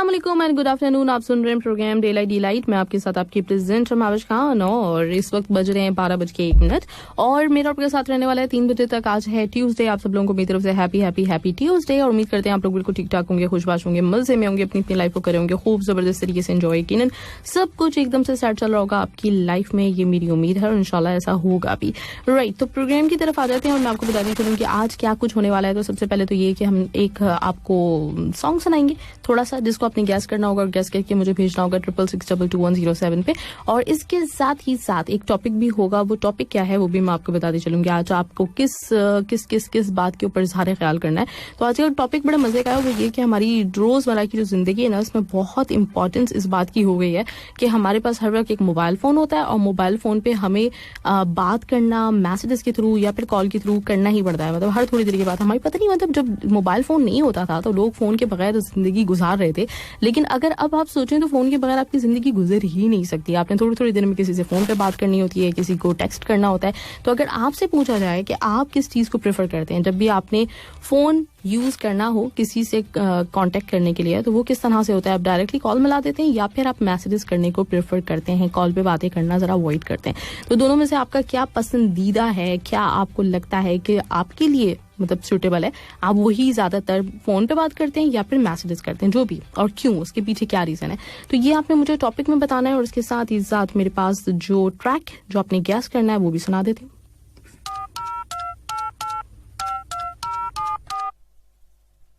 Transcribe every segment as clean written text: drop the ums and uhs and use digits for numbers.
अस्सलाम वालेकुम and good afternoon. आप सुन रहे हैं प्रोग्राम डेलाइट डिलाइट। मैं आपके साथ आपकी प्रेजेंटर माविश खान और इस वक्त बज रहे हैं 12:01 और मेरा आपके साथ रहने वाला है 3 बजे तक। आज है ट्यूसडे। आप सब लोगों को मेरी तरफ से हैप्पी हैप्पी हैप्पी ट्यूसडे और उम्मीद करते हैं आप लोग बिल्कुल ठीक ठाक होंगे, खुशबाश होंगे, मजे में होंगे, अपनी अपनी लाइफ को करे होंगे खूब जबरदस्त तरीके से एंजॉय। यकीनन सब कुछ एकदम से सेट चल रहा होगा आपकी लाइफ में, ये मेरी उम्मीद है और इंशाल्लाह ऐसा होगा भी। राइट, तो प्रोग्राम की तरफ आ जाते हैं और मैं आपको बताती चलूँ कि आज क्या कुछ होने वाला है। तो सबसे पहले तो ये कि हम एक आपको सॉन्ग सुनाएंगे थोड़ा सा, जिसको आपने गैस करना होगा और गैस करके मुझे भेजना होगा 66622107 पे। और इसके साथ ही साथ एक टॉपिक भी होगा। वो टॉपिक क्या है वो भी मैं आपको बताती चलूंगी। आज आपको किस किस किस किस बात के ऊपर इज़हार ख्याल करना है। तो आज का टॉपिक बड़ा मजे का है, वो ये कि हमारी रोजमर्रा की जो जिंदगी है ना, उसमें बहुत इंपॉर्टेंस इस बात की हो गई है कि हमारे पास हर वक्त एक मोबाइल फोन होता है और मोबाइल फोन पे हमें बात करना मैसेजेस के थ्रू या फिर कॉल के थ्रू करना ही पड़ता है। मतलब हर थोड़ी देर की बात हमारी पता नहीं, मतलब जब मोबाइल फोन नहीं होता था तो लोग फोन के बगैर जिंदगी गुजार रहे थे, लेकिन अगर अब आप सोचें तो फोन के बगैर आपकी जिंदगी गुजर ही नहीं सकती। आपने थोड़ी थोड़ी देर में किसी से फोन पे बात करनी होती है, किसी को टेक्स्ट करना होता है। तो अगर आपसे पूछा जाए कि आप किस चीज को प्रेफर करते हैं जब भी आपने फोन यूज करना हो किसी से कांटेक्ट करने के लिए, तो वो किस तरह से होता है? आप डायरेक्टली कॉल मिला देते हैं या फिर आप मैसेजेस करने को प्रेफर करते हैं, कॉल पे बातें करना जरा अवॉइड करते हैं? तो दोनों में से आपका क्या पसंदीदा है? क्या आपको लगता है कि आपके लिए मतलब सूटेबल है? आप वही ज्यादातर फोन पे बात करते हैं या फिर मैसेजेस करते हैं, जो भी, और क्यों, उसके पीछे क्या रीजन है? तो ये आपने मुझे टॉपिक में बताना है और इसके साथ ही साथ मेरे पास जो ट्रैक जो आपने गैस करना है वो भी सुना देते हैं।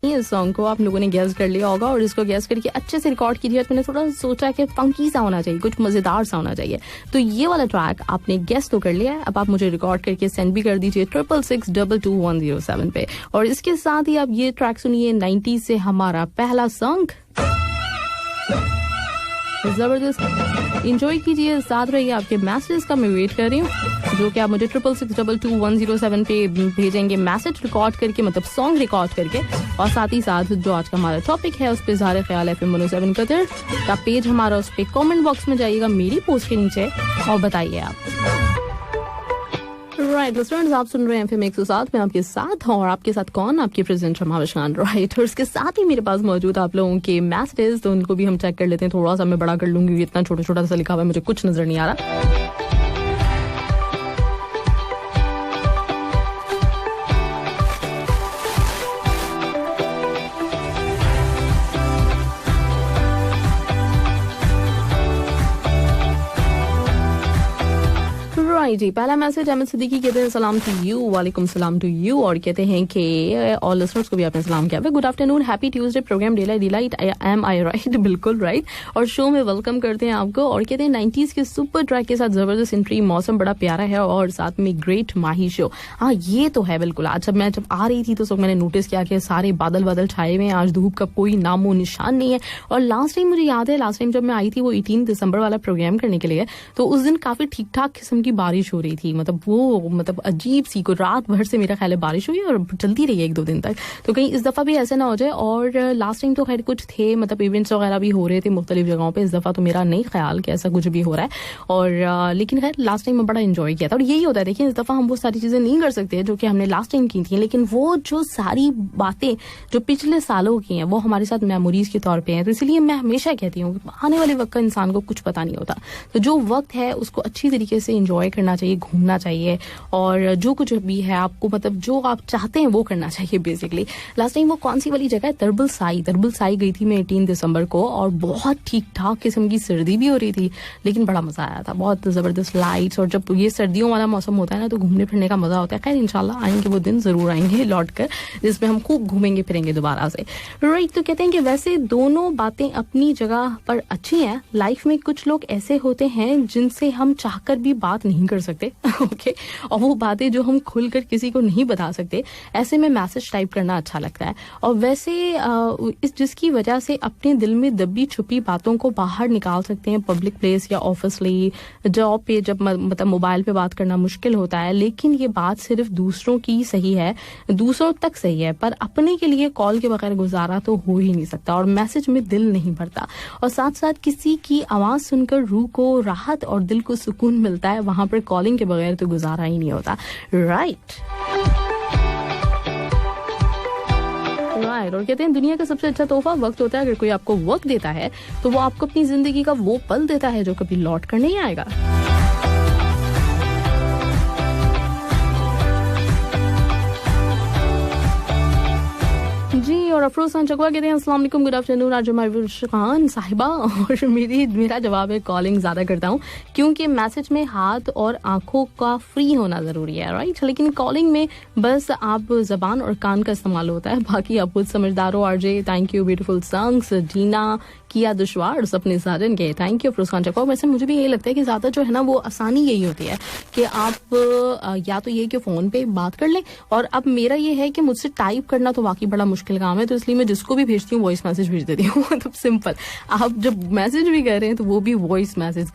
इस सॉन्ग को आप लोगों ने गैस कर लिया होगा और इसको गैस करके अच्छे से रिकॉर्ड कीजिए। मैंने थोड़ा सोचा कि फंकी सा होना चाहिए, कुछ मजेदार सा होना चाहिए। तो ये वाला ट्रैक आपने गैस तो कर लिया है, अब आप मुझे रिकॉर्ड करके सेंड भी कर दीजिए 66622107 पे। और इसके साथ ही आप ये ट्रैक सुनिए 90 से हमारा पहला सॉन्ग। जबरदस्त एंजॉय कीजिए, साथ रहिए। आपके मैसेज का मैं वेट कर रही हूँ, जो कि आप मुझे 66622107 पे भेजेंगे मैसेज रिकॉर्ड करके, मतलब सॉन्ग रिकॉर्ड करके। और साथ ही साथ जो आज का हमारा टॉपिक है उस पर इज़हार ख्याल FM 107 कतर का पेज हमारा, उस पर कॉमेंट बॉक्स में जाइएगा मेरी पोस्ट के नीचे और बताइए आप। राइट लिसनर्स, आप सुन रहे हैं FM 107 में आपके साथ हूं और आपके साथ कौन? आपके प्रेजेंटर माविश खान। राइट, और इसके साथ ही मेरे पास मौजूद आप लोगों के मैसेजेस, तो उनको भी हम चेक कर लेते हैं। थोड़ा सा मैं बड़ा कर लूंगी, इतना छोटा छोटा सा लिखा हुआ है मुझे कुछ नजर नहीं आ रहा। जी, पहला मैसेज अहमद सिद्दीकी कहते हैं सलाम टू यू। वालेकुम सलाम टू यू। और कहते हैं कि ऑल लिसनर्स को भी आपने सलाम किया। Good afternoon, happy Tuesday, programme daylight delight, am I right? बिल्कुल राइट। और शो में वेलकम करते हैं आपको। और कहते हैं 90s के सुपर ट्रैक के साथ जबरदस्त एंट्री, मौसम बड़ा प्यारा है और साथ में ग्रेट माही शो। हाँ, ये तो है बिल्कुल। आज जब आ रही थी तो मैंने नोटिस किया कि सारे बादल बादल छाए हुए हैं, आज धूप का कोई नामो निशान नहीं है। और लास्ट टाइम मुझे याद है, लास्ट टाइम जब मैं आई थी वो 18 दिसंबर वाला प्रोग्राम करने के लिए, तो उस दिन काफी ठीक ठाक किस्म की बारिश हो रही थी। मतलब अजीब सी को रात भर से मेरा ख्याल है बारिश हुई और चलती रही है 1-2 दिन तक। तो कहीं इस दफा भी ऐसा ना हो जाए। और लास्ट टाइम तो खैर कुछ थे, मतलब इवेंट्स वगैरह भी हो रहे थे मुख्तलिफ जगहों पे। इस दफा तो मेरा नहीं ख्याल कि ऐसा कुछ भी हो रहा है। और लेकिन खैर लास्ट टाइम मैं बड़ा एंजॉय किया था। और यही होता है, देखिए इस दफा हम वो सारी चीजें नहीं कर सकते जो कि हमने लास्ट टाइम की थी, लेकिन वो जो सारी बातें जो पिछले सालों की हैं वो हमारे साथ मेमोरीज के तौर पर हैं। तो इसलिए मैं हमेशा कहती हूँ आने वाले वक्त का इंसान को कुछ पता नहीं होता। तो जो वक्त है उसको अच्छी तरीके से इंजॉय करना चाहिए, घूमना चाहिए और जो कुछ भी है आपको, मतलब जो आप चाहते हैं वो करना चाहिए बेसिकली। लास्ट टाइम वो कौन सी वाली जगह है? तरबुल साई गई थी मैं 18 दिसंबर को और बहुत ठीक ठाक किस्म की सर्दी भी हो रही थी, लेकिन बड़ा मजा आया था, बहुत जबरदस्त लाइट्स। और जब ये सर्दियों वाला मौसम होता है ना तो घूमने फिरने का मजा होता है। खैर इंशाल्लाह आएंगे वो दिन, जरूर आएंगे लौट कर, जिसमें हम खूब घूमेंगे फिरेंगे दोबारा से। राइट, तो कहते हैं कि वैसे दोनों बातें अपनी जगह पर अच्छी हैं। लाइफ में कुछ लोग ऐसे होते हैं जिनसे हम चाहकर भी बात नहीं कर सकते ओके, और वो बातें जो हम खुलकर किसी को नहीं बता सकते, ऐसे में मैसेज टाइप करना अच्छा लगता है। और वैसे इस जिसकी वजह से अपने दिल में दबी छुपी बातों को बाहर निकाल सकते हैं पब्लिक प्लेस या ऑफिसली जॉब पे, जब मतलब मोबाइल पे बात करना मुश्किल होता है। लेकिन ये बात सिर्फ दूसरों की सही है, दूसरों तक सही है, पर अपने के लिए कॉल के बगैर गुजारा तो हो ही नहीं सकता और मैसेज में दिल नहीं भरता। और साथ साथ किसी की आवाज सुनकर रूह को राहत और दिल को सुकून मिलता है, वहां पर कॉलिंग के बगैर तो गुजारा ही नहीं होता। Right, right. और कहते हैं दुनिया का सबसे अच्छा तोहफा वक्त होता है। अगर कोई आपको वक्त देता है तो वो आपको अपनी जिंदगी का वो पल देता है जो कभी लौट कर नहीं आएगा। जी, और अफरोज खान चकवा कहते हैं अस्सलाम वालेकुम, गुड आफ्टरनून। आज हमारे खान साहिबा, और मेरा जवाब है कॉलिंग ज़्यादा करता हूँ क्योंकि मैसेज में हाथ और आंखों का फ्री होना ज़रूरी है, राइट। लेकिन कॉलिंग में बस आप ज़बान और कान का इस्तेमाल होता है। बाकी आप खुद समझदार हो। RJ thank you, beautiful songs. जीना किया दुश्वार अपने साजन के, थैंक यू अफरोज खान चकवा। वैसे मुझे भी यही लगता है कि ज़्यादा जो है ना वो आसानी यही होती है कि आप या तो ये कि फ़ोन पे बात कर लें, और अब मेरा ये है कि मुझसे टाइप करना तो वाकई बड़ा मुश्किल काम है, तो इसलिए मैं जिसको भी भेजती हूँ वॉइस मैसेज भेज देती हूँ। मतलब सिंपल, आप जब मैसेज भी कर रहे हैं तो वो भी वॉइस मैसेज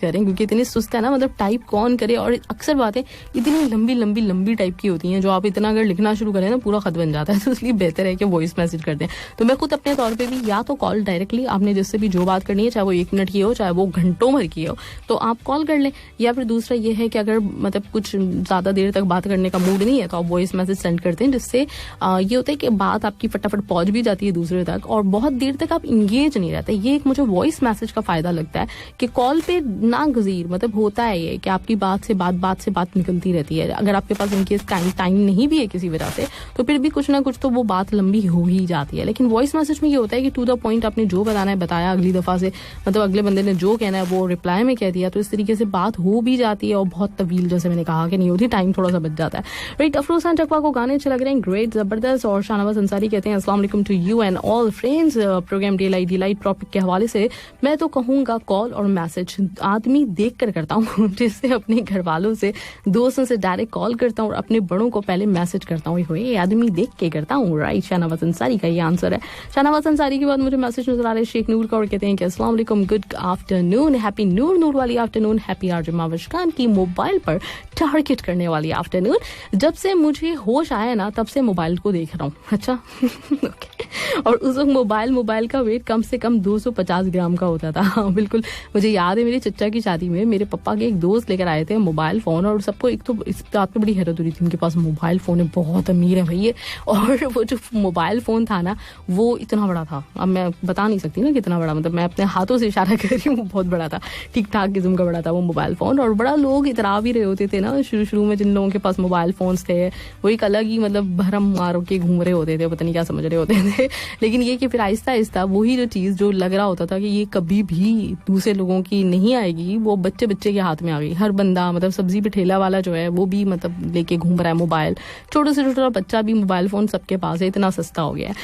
करें, क्योंकि इतनी सुस्त है ना, मतलब टाइप कौन करे। और अक्सर बातें इतनी लंबी टाइप की होती हैं जो आप इतना अगर लिखना शुरू करें ना पूरा खत बन जाता है, तो इसलिए बेहतर है कि वॉइस मैसेज कर दें। तो मैं खुद अपने तौर पर भी या तो कॉल डायरेक्टली आपने जिससे भी जो बात करनी है, चाहे वो 1 मिनट की हो चाहे वो घंटों भर की हो, तो आप कॉल कर लें। या फिर दूसरा ये है कि अगर मतलब कुछ ज़्यादा देर तक बात करने का मूड नहीं है तो आप वॉइस मैसेज सेंड करते हैं, जिससे ये होता है कि बात आपकी फटाफट पहुंच भी जाती है दूसरे तक और बहुत देर तक आप इंगेज नहीं रहते। ये एक मुझे वॉइस मैसेज का फायदा लगता है कि कॉल पे ना गजीर मतलब होता है ये कि आपकी बात से बात निकलती रहती है। अगर आपके पास इनकेस टाइम नहीं भी है किसी वजह से, तो फिर भी कुछ ना कुछ तो वो बात लंबी हो ही जाती है। लेकिन वॉइस मैसेज में ये होता है कि टू द पॉइंट आपने जो बताना है बताया, अगली दफा से मतलब अगले बंदे ने जो कहना है वो रिप्लाई में कह दिया, तो इस तरीके से बात हो भी जाती है और बहुत तवील, जैसे मैंने कहा कि नहीं होती, टाइम थोड़ा सा बच जाता है, राइट। अफरोज खान चकवा को गाने अच्छे लग रहे हैं, ग्रेट, जबरदस्त। और शाहनवाज अंसारी कहते हैं अस्सलाम वालेकुम to you and all friends. Programme delight topic के हवाले से मैं तो कहूँगा कॉल और मैसेज आदमी देख कर करता हूँ, जिससे अपने घर वालों से दोस्तों से डायरेक्ट कॉल करता हूँ और अपने बड़ों को पहले मैसेज करता हूँ, ये आदमी देख के करता हूँ, राइट। शाहनवाज अंसारी का ये आंसर है। शाहनवाज अंसारी के बाद मुझे मैसेज नजर आ रहे शेख नूर का, और कहते हैं कि अस्सलाम वालेकुम, गुड आफ्टरनून, हैप्पी नूर वाली afternoon, happy RJ Mavish Khan की मोबाइल पर टारगेट करने वाली आफ्टरनून। जब से मुझे होश आया ना तब से मोबाइल को देख रहा हूँ। अच्छा ओके। और उस वक्त मोबाइल का वेट कम से कम 250 ग्राम का होता था। हाँ बिल्कुल, मुझे याद है मेरी चचा की शादी में मेरे पापा के एक दोस्त लेकर आए थे मोबाइल फोन, और सबको एक तो इस बात पे बड़ी हैरत हो रही थी, उनके पास मोबाइल फोन है, बहुत अमीर है भैया। और वो जो मोबाइल फोन था ना वो इतना बड़ा था, अब मैं बता नहीं सकती ना कितना बड़ा, मतलब मैं अपने हाथों से इशारा कर रही हूँ, बहुत बड़ा था, ठीक ठाक किस्म का बड़ा था वो मोबाइल फोन। और बड़ा लोग इतरा भी रहे होते थे ना शुरू में, जिन लोगों के पास मोबाइल फोन्स थे वो एक अलग ही मतलब भरम मार के घूम रहे होते थे, पता नहीं क्या समझ रहे होते थे। लेकिन ये कि फिर आहिस्ता आहिस्ता वही जो चीज़ जो लग रहा होता था कि ये कभी भी दूसरे लोगों की नहीं आएगी, वो बच्चे के हाथ में आ गई। हर बंदा मतलब सब्जी पे ठेला वाला जो है वो भी मतलब लेके घूम रहा है मोबाइल, छोटे से छोटा बच्चा भी मोबाइल फोन सबके पास है, इतना सस्ता हो गया है,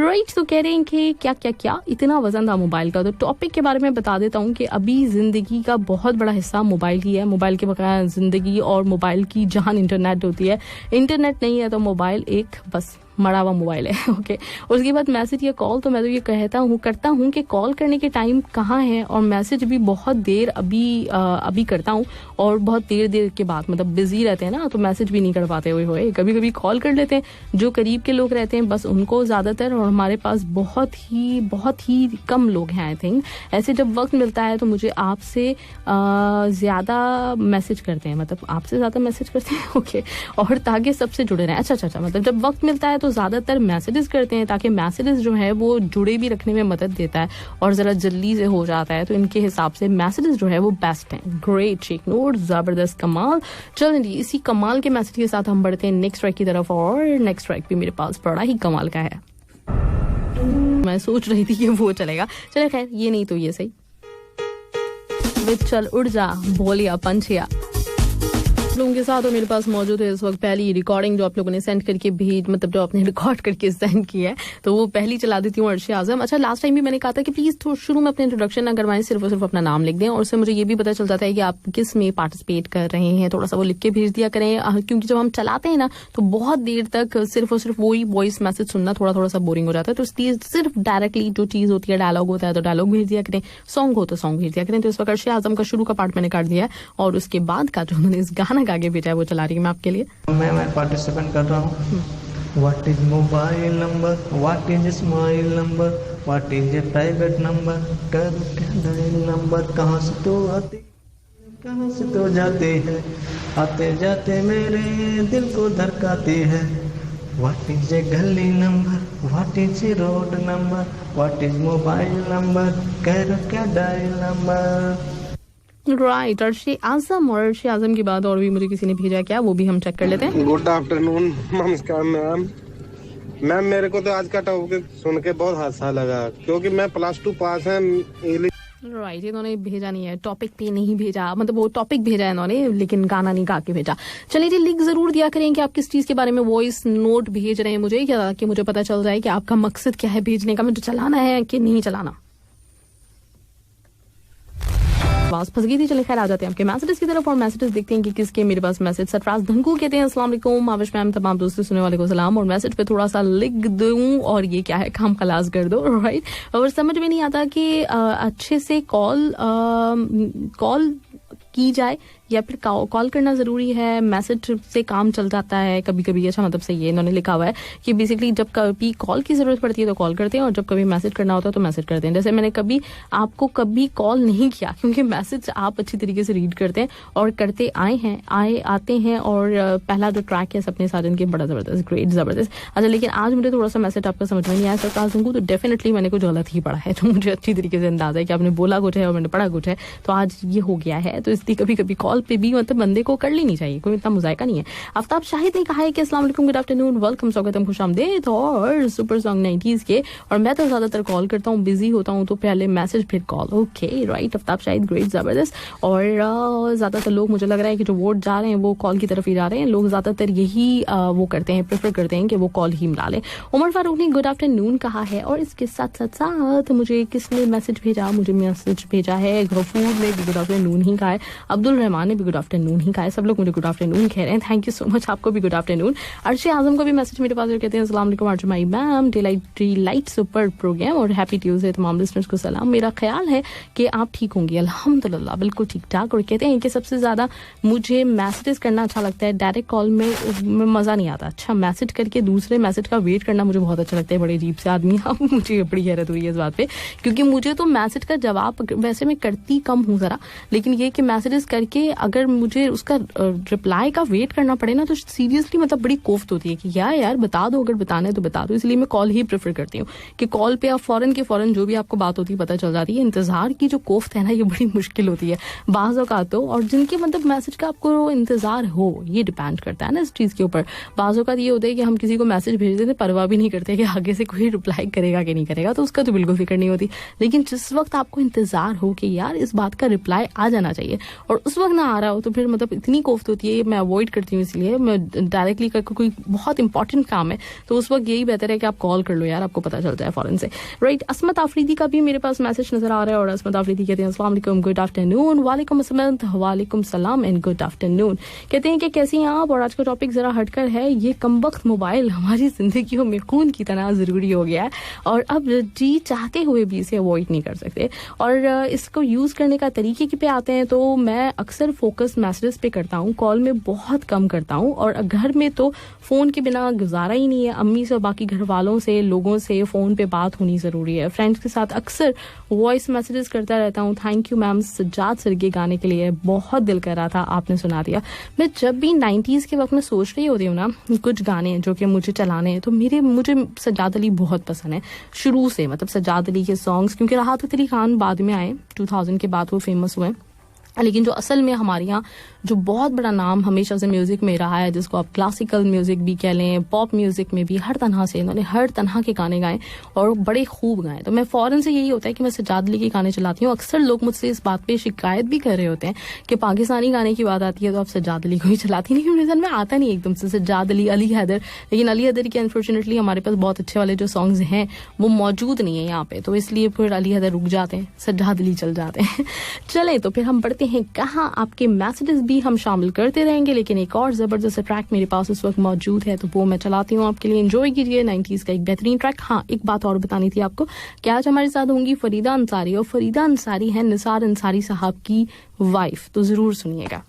राइट। तो कह रहे हैं कि क्या इतना वजन था मोबाइल का। तो टॉपिक के बारे में बता देता हूँ कि अभी जिंदगी का बहुत बड़ा हिस्सा मोबाइल ही है। मोबाइल के बगैर जिंदगी और मोबाइल की जहां इंटरनेट होती है, इंटरनेट नहीं है तो मोबाइल एक बस मरा हुआ मोबाइल है, ओके। उसके बाद मैसेज या कॉल, तो मैं तो ये करता हूँ कि कॉल करने के टाइम कहाँ है, और मैसेज भी बहुत देर अभी करता हूँ और बहुत देर के बाद, मतलब बिजी रहते हैं ना तो मैसेज भी नहीं कर पाते हुए, कभी कॉल कर लेते हैं जो करीब के लोग रहते हैं बस उनको ज़्यादातर, और हमारे पास बहुत ही कम लोग हैं आई थिंक। ऐसे जब वक्त मिलता है तो मुझे आपसे ज़्यादा मैसेज करते हैं, मतलब आपसे ज़्यादा मैसेज करते हैं, ओके। और ताकि सबसे जुड़े रहें, अच्छा, मतलब जब वक्त मिलता है तो ज्यादातर मैसेजेस करते हैं ताकि मैसेजेस जो है वो जुड़े भी रखने में मदद देता है और जरा जल्दी से हो जाता है, तो इनके हिसाब से मैसेजेस जो है वो बेस्ट हैं। ग्रेट शेख नूर, जबरदस्त, कमाल। चलें जी, इसी कमाल के मैसेज के साथ हम बढ़ते हैं नेक्स्ट ट्रैक की तरफ, और नेक्स्ट ट्रैक भी मेरे पास बड़ा ही कमाल का है। मैं सोच रही थी कि वो चलेगा, चले खैर ये नहीं तो ये सही। चल उड़ जा बोलिया पंछिया लोगों के साथ, और मेरे पास मौजूद है इस वक्त पहली रिकॉर्डिंग जो आप लोगों ने सेंड करके मतलब जो आपने रिकॉर्ड करके सेंड किया है, तो वो पहली चला देती हूँ, अर्शे आजम। अच्छा, लास्ट टाइम भी मैंने कहा था कि प्लीज शुरू में अपने इंट्रोडक्शन ना करवाएं, सिर्फ और सिर्फ अपना नाम लिख दें, और उससे मुझे ये भी पता चल जाता है कि आप किस में पार्टिसिपेट कर रहे हैं, थोड़ा सा वो लिख के भेज दिया करें, क्योंकि जब हम चलाते हैं ना तो बहुत देर तक सिर्फ और सिर्फ वही वॉइस मैसेज सुनना थोड़ा सा बोरिंग हो जाता है, तो इसलिए सिर्फ डायरेक्टली जो चीज होती है, डायलॉग होता है तो डायलॉग भेज दिया करें, सॉन्ग हो तो सॉन्ग भेज दिया करें। तो इस वक्त अर्शे आजम का शुरू का पार्ट मैंने काट दिया है, और उसके बाद का जो उन्होंने इस गाना का आगे भेजा है वो चला रही है मैं आपके लिए। मैं पार्टिसिपेट कर रहा हूँ। What is mobile number, what is smile number, what is a private number, कर नंबर, कहाँ से तो आते कहाँ से तो जाते हैं, आते जाते मेरे दिल को धड़काते हैं, What is a gully number? What is a road number? What is mobile number? करो क्या डायल नंबर? राइट, अर्शी आजम, और अर्शी आजम के बाद और भी मुझे किसी ने भेजा क्या, वो भी हम चेक कर लेते हैं। गुड आफ्टरनून, नमस्कार मैम। मैम मेरे को तो आज का टॉपिक सुन के बहुत हादसा लगा, क्योंकि मैं +2 पास है इंग्लिश। राइट, इन्होंने भेजा नहीं है, टॉपिक पे नहीं भेजा, मतलब वो टॉपिक भेजा है इन्होंने लेकिन गाना नहीं गा के भेजा। चलिए जी, लिंक जरूर दिया करें कि आप किस चीज के बारे में वॉइस नोट भेज रहे हैं मुझे, क्या कि मुझे पता चल जाए कि आपका मकसद क्या है भेजने का, मुझे चलाना है कि नहीं चलाना। आवाज फंस गई थी। चलिए खैर, आ जाते हैं आपके मैसेजेस की तरफ और मैसेजेस देखते हैं कि किसके मेरे पास मैसेज। सरफराज धनकू कहते हैं अस्सलाम वालेकुम आविश मैम, तमाम दोस्तों सुनने वाले को सलाम, और मैसेज पे थोड़ा सा लिख दूं और ये क्या है, काम खलास कर दो। राइट, और समझ में नहीं आता कि अच्छे से कॉल की जाए या फिर कॉल करना जरूरी है, मैसेज से काम चल जाता है कभी कभी। अच्छा, मतलब सही है, इन्होंने लिखा हुआ है कि बेसिकली जब कभी कॉल की जरूरत पड़ती है तो कॉल करते हैं, और जब कभी मैसेज करना होता है तो मैसेज करते हैं। जैसे मैंने कभी आपको कभी कॉल नहीं किया क्योंकि मैसेज आप अच्छी तरीके से रीड करते हैं और करते आते हैं। और पहला जो ट्रैक है सपने साजन के, बड़ा जबरदस्त, ग्रेट जबरदस्त। अच्छा, लेकिन आज मुझे थोड़ा सा मैसेज आपका समझ में नहीं आया सरकार तुमको, तो डेफिनेटली मैंने कुछ गलत ही पढ़ा है, तो मुझे अच्छी तरीके से अंदाजा है कि आपने बोला कुछ है और मैंने पढ़ा कुछ है, तो आज ये हो गया है। तो इसलिए कभी कभी कॉल पे भी मतलब बंदे को कर लेनी चाहिए, कोई इतना मुजायका नहीं है। आफ्ताब शाहिद ने कहा है कि अस्सलाम वालेकुम, गुड आफ्टरनून, वेलकम, स्वागतम, खुशामदीद, और सुपर सॉन्ग 90s के। और मैं तो ज्यादातर कॉल करता हूँ, बिजी होता हूँ तो पहले मैसेज फिर call. Okay right, Aftab Shahid, great जबरदस्त। और ज्यादातर लोग, मुझे लग रहा है कि जो वोट जा रहे हैं वो कॉल की तरफ ही जा रहे हैं, लोग ज्यादातर यही वो करते हैं, प्रेफर करते हैं कि वो कॉल ही मिला ले। उमर फारूक ने गुड आफ्टरनून कहा है, और इसके साथ साथ मुझे किसने मैसेज भेजा, मुझे मैसेज भेजा है गफूर ने भी गुड आफ्टरनून ही कहा है, अब्दुल रहमान ने भी गुड आफ्टरनून ही कहा है, सब लोग मुझे गुड आफ्टरनून कह रहे हैं, थैंक यू सो मच, आपको भी गुड आफ्टरनून। अर्शी आजम को भी मैसेज मेरे पास कहते हैं अस्सलाम वालेकुम अर्जुमाई मैम, डिलाइट सुपर प्रोग्राम और हैप्पी ट्यूसडे, तमाम लिसनर्स को सलाम। मेरा ख्याल है कि आप ठीक होंगे, अल्हम्दुलिल्लाह बिल्कुल ठीक ठाक। और कहते हैं कि सबसे ज्यादा मुझे मैसेजेस करना अच्छा लगता है, डायरेक्ट कॉल में मजा नहीं आता। अच्छा, मैसेज करके दूसरे मैसेज का वेट करना मुझे बहुत अच्छा लगता है, बड़े अजीब से आदमी आप, मुझे बड़ी हैरत हुई है इस बात पे, क्योंकि मुझे तो मैसेज का जवाब, वैसे मैं करती कम हूँ जरा, लेकिन ये कि मैसेजेस करके अगर मुझे उसका रिप्लाई का वेट करना पड़े ना, तो सीरियसली मतलब बड़ी कोफ्त होती है कि यार बता दो, अगर बताना है तो बता दो। इसलिए मैं कॉल ही प्रेफर करती हूँ कि कॉल पे आप फौरन के फौरन जो भी आपको बात होती है पता चल जाती है। इंतजार की जो कोफ्त है ना, ये बड़ी मुश्किल होती है बाज़ औक़ात तो, और जिनके मतलब मैसेज का आपको इंतजार हो, ये डिपेंड करता है ना इस चीज़ के ऊपर। बाज़ औक़ात ये होता है कि हम किसी को मैसेज भेज देते, परवाह भी नहीं करते कि आगे से कोई रिप्लाई करेगा कि नहीं करेगा, तो उसका तो बिल्कुल फिक्र नहीं होती। लेकिन जिस वक्त आपको इंतजार हो कि यार इस बात का रिप्लाई आ जाना चाहिए और उस वक्त ना आ रहा हो, तो फिर मतलब इतनी कोफ्त होती है, मैं अवॉइड करती हूँ। इसलिए मैं डायरेक्टली कोई बहुत इंपॉर्टेंट काम है तो उस वक्त यही बेहतर है कि आप कॉल कर लो यार, आपको पता चल जाए फौरन से। राइट, असमत आफरीदी का भी मेरे पास मैसेज नजर आ रहा है, और असमत आफरीदी कहते हैं अस्सलाम वालेकुम, गुड आफ्टरनून, वालेकुम असमत, वालेकुम सलाम एंड गुड आफ्टरनून। कहते हैं कि कैसी हैं आप, और आज का टॉपिक जरा हटकर है, ये कमबख्त मोबाइल हमारी जिंदगियों में खून की तरह जरूरी हो गया है और अब जी चाहते हुए भी इसे अवॉइड नहीं कर सकते। और इसको यूज करने का तरीके पे आते हैं तो मैं अक्सर फोकस मैसेजेस पे करता हूँ, कॉल में बहुत कम करता हूँ, और घर में तो फोन के बिना गुजारा ही नहीं है। अम्मी से, बाकी घर वालों से, लोगों से फोन पे बात होनी जरूरी है। फ्रेंड्स के साथ अक्सर वॉइस मैसेजेस करता रहता हूँ। Thank you ma'am Sajjad sir के गाने के लिए, बहुत दिल कर रहा था, आपने सुना दिया। मैं जब भी 90s के वक्त में सोच रही होती हूँ ना कुछ गाने जो कि मुझे चलाने हैं, तो मुझे सज्जाद अली बहुत पसंद है शुरू से, मतलब सज्जाद अली के सॉन्ग्स, क्योंकि राहत फतेह अली खान बाद में आए, 2000 के बाद वो फेमस हुए, लेकिन जो असल में हमारे यहाँ जो बहुत बड़ा नाम हमेशा से म्यूजिक में रहा है, जिसको आप क्लासिकल म्यूजिक भी कह लें, पॉप म्यूजिक में भी, हर तरह से इन्होंने हर तरह के गाने गाए और बड़े खूब गाए। तो मैं फौरन से यही होता है कि मैं सज्जाद अली के गाने चलाती हूँ। अक्सर लोग मुझसे इस बात पे शिकायत भी कर रहे होते हैं कि पाकिस्तानी गाने की बात आती है तो आप सज्जाद अली को ही चलाती नहीं, मेरे में आता नहीं एकदम से सज्जाद अली, अली हैदर। लेकिन अली हैदर की अनफॉर्चुनेटली हमारे पास बहुत अच्छे वाले जो सॉन्ग्स हैं वो मौजूद नहीं है यहाँ पे, तो इसलिए फिर अली हैदर रुक जाते हैं, सज्जाद अली चल जाते हैं। चले तो फिर हम बढ़ते हैं कहाँ, आपके मैसेजेस भी हम शामिल करते रहेंगे, लेकिन एक और जबरदस्त ट्रैक मेरे पास इस वक्त मौजूद है तो वो मैं चलाती हूँ आपके लिए, एंजॉय कीजिए। 90s का एक बेहतरीन ट्रैक। हाँ, एक बात और बतानी थी आपको कि आज हमारे साथ होंगी फरीदा अंसारी, और फरीदा अंसारी है निसार अंसारी साहब की वाइफ, तो जरूर सुनिएगा।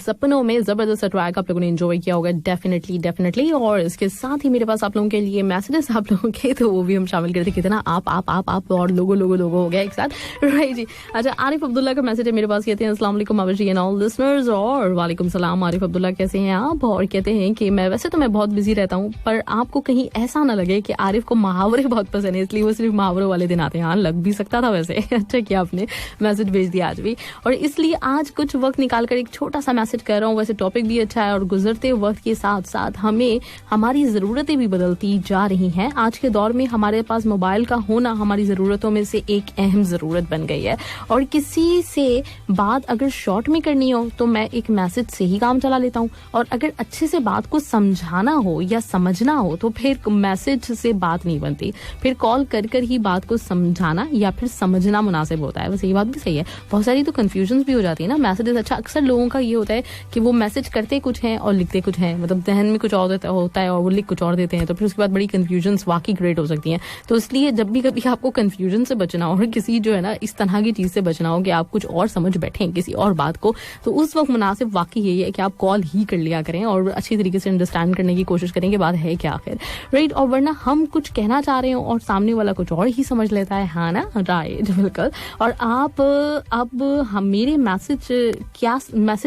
सपनों में जबरदस्त ट्रैक आप लोगों ने एंजॉय किया होगा डेफिनेटली। और इसके साथ ही मेरे पास आप लोगों के लिए मैसेजेस आप लोगों के, तो वो भी हम शामिल करते, कितना आप और लोगो हो गया एक साथ, राइट जी। अच्छा, आरिफ अब्दुल्ला का मैसेज है मेरे पास, कहते हैं अस्सलाम वालेकुम आबिश जी एंड ऑल लिसनर्स, और वालेकुम सलाम आरिफ अब्दुल्ला, कैसे हैं आप? और कहते हैं कि मैं वैसे तो मैं बहुत बिजी रहता हूँ, पर आपको कहीं ऐसा ना लगे कि आरिफ को मुहावरे बहुत पसंद है, इसलिए वो सिर्फ मुहावरों वाले दिन आते हैं। हाँ, लग भी सकता था वैसे। अच्छा किया आपने मैसेज भेज दिया आज भी, और इसलिए आज कुछ वक्त निकाल कर एक छोटा सा मैसेज कर रहा हूँ। वैसे टॉपिक भी अच्छा है और गुजरते वक्त के साथ साथ हमें हमारी जरूरतें भी बदलती जा रही हैं। आज के दौर में हमारे पास मोबाइल का होना हमारी जरूरतों में से एक अहम जरूरत बन गई है, और किसी से बात अगर शॉर्ट में करनी हो तो मैं एक मैसेज से ही काम चला लेता हूँ, और अगर अच्छे से बात को समझाना हो या समझना हो तो फिर मैसेज से बात नहीं बनती, फिर कॉल कर ही बात को समझाना या फिर समझना मुनासिब होता है। वैसे ये बात भी सही है, बहुत सारी तो कंफ्यूजन भी हो जाती है ना मैसेजेस। अच्छा, अक्सर लोगों का ये होता है कि वो मैसेज करते कुछ हैं और लिखते कुछ हैं, मतलब जहन में कुछ और होता है और वो लिख कुछ और देते हैं, तो फिर उसके बाद बड़ी कंफ्यूजन वाकई क्रिएट हो सकती हैं। तो इसलिए जब भी कभी आपको कंफ्यूजन से बचना हो और किसी जो है ना इस तरह की चीज से बचना हो कि आप कुछ और समझ बैठें किसी और बात को, तो उस वक्त मुनासिब वाकई यही है कि आप कॉल ही कर लिया करें और अच्छी तरीके से अंडरस्टैंड करने की कोशिश करें कि बात है क्या आखिर, राइट। और वरना हम कुछ कहना चाह रहे हो और सामने वाला कुछ और ही समझ लेता है, हाँ ना, राइट, बिल्कुल। और आप अब हम मेरे मैसेज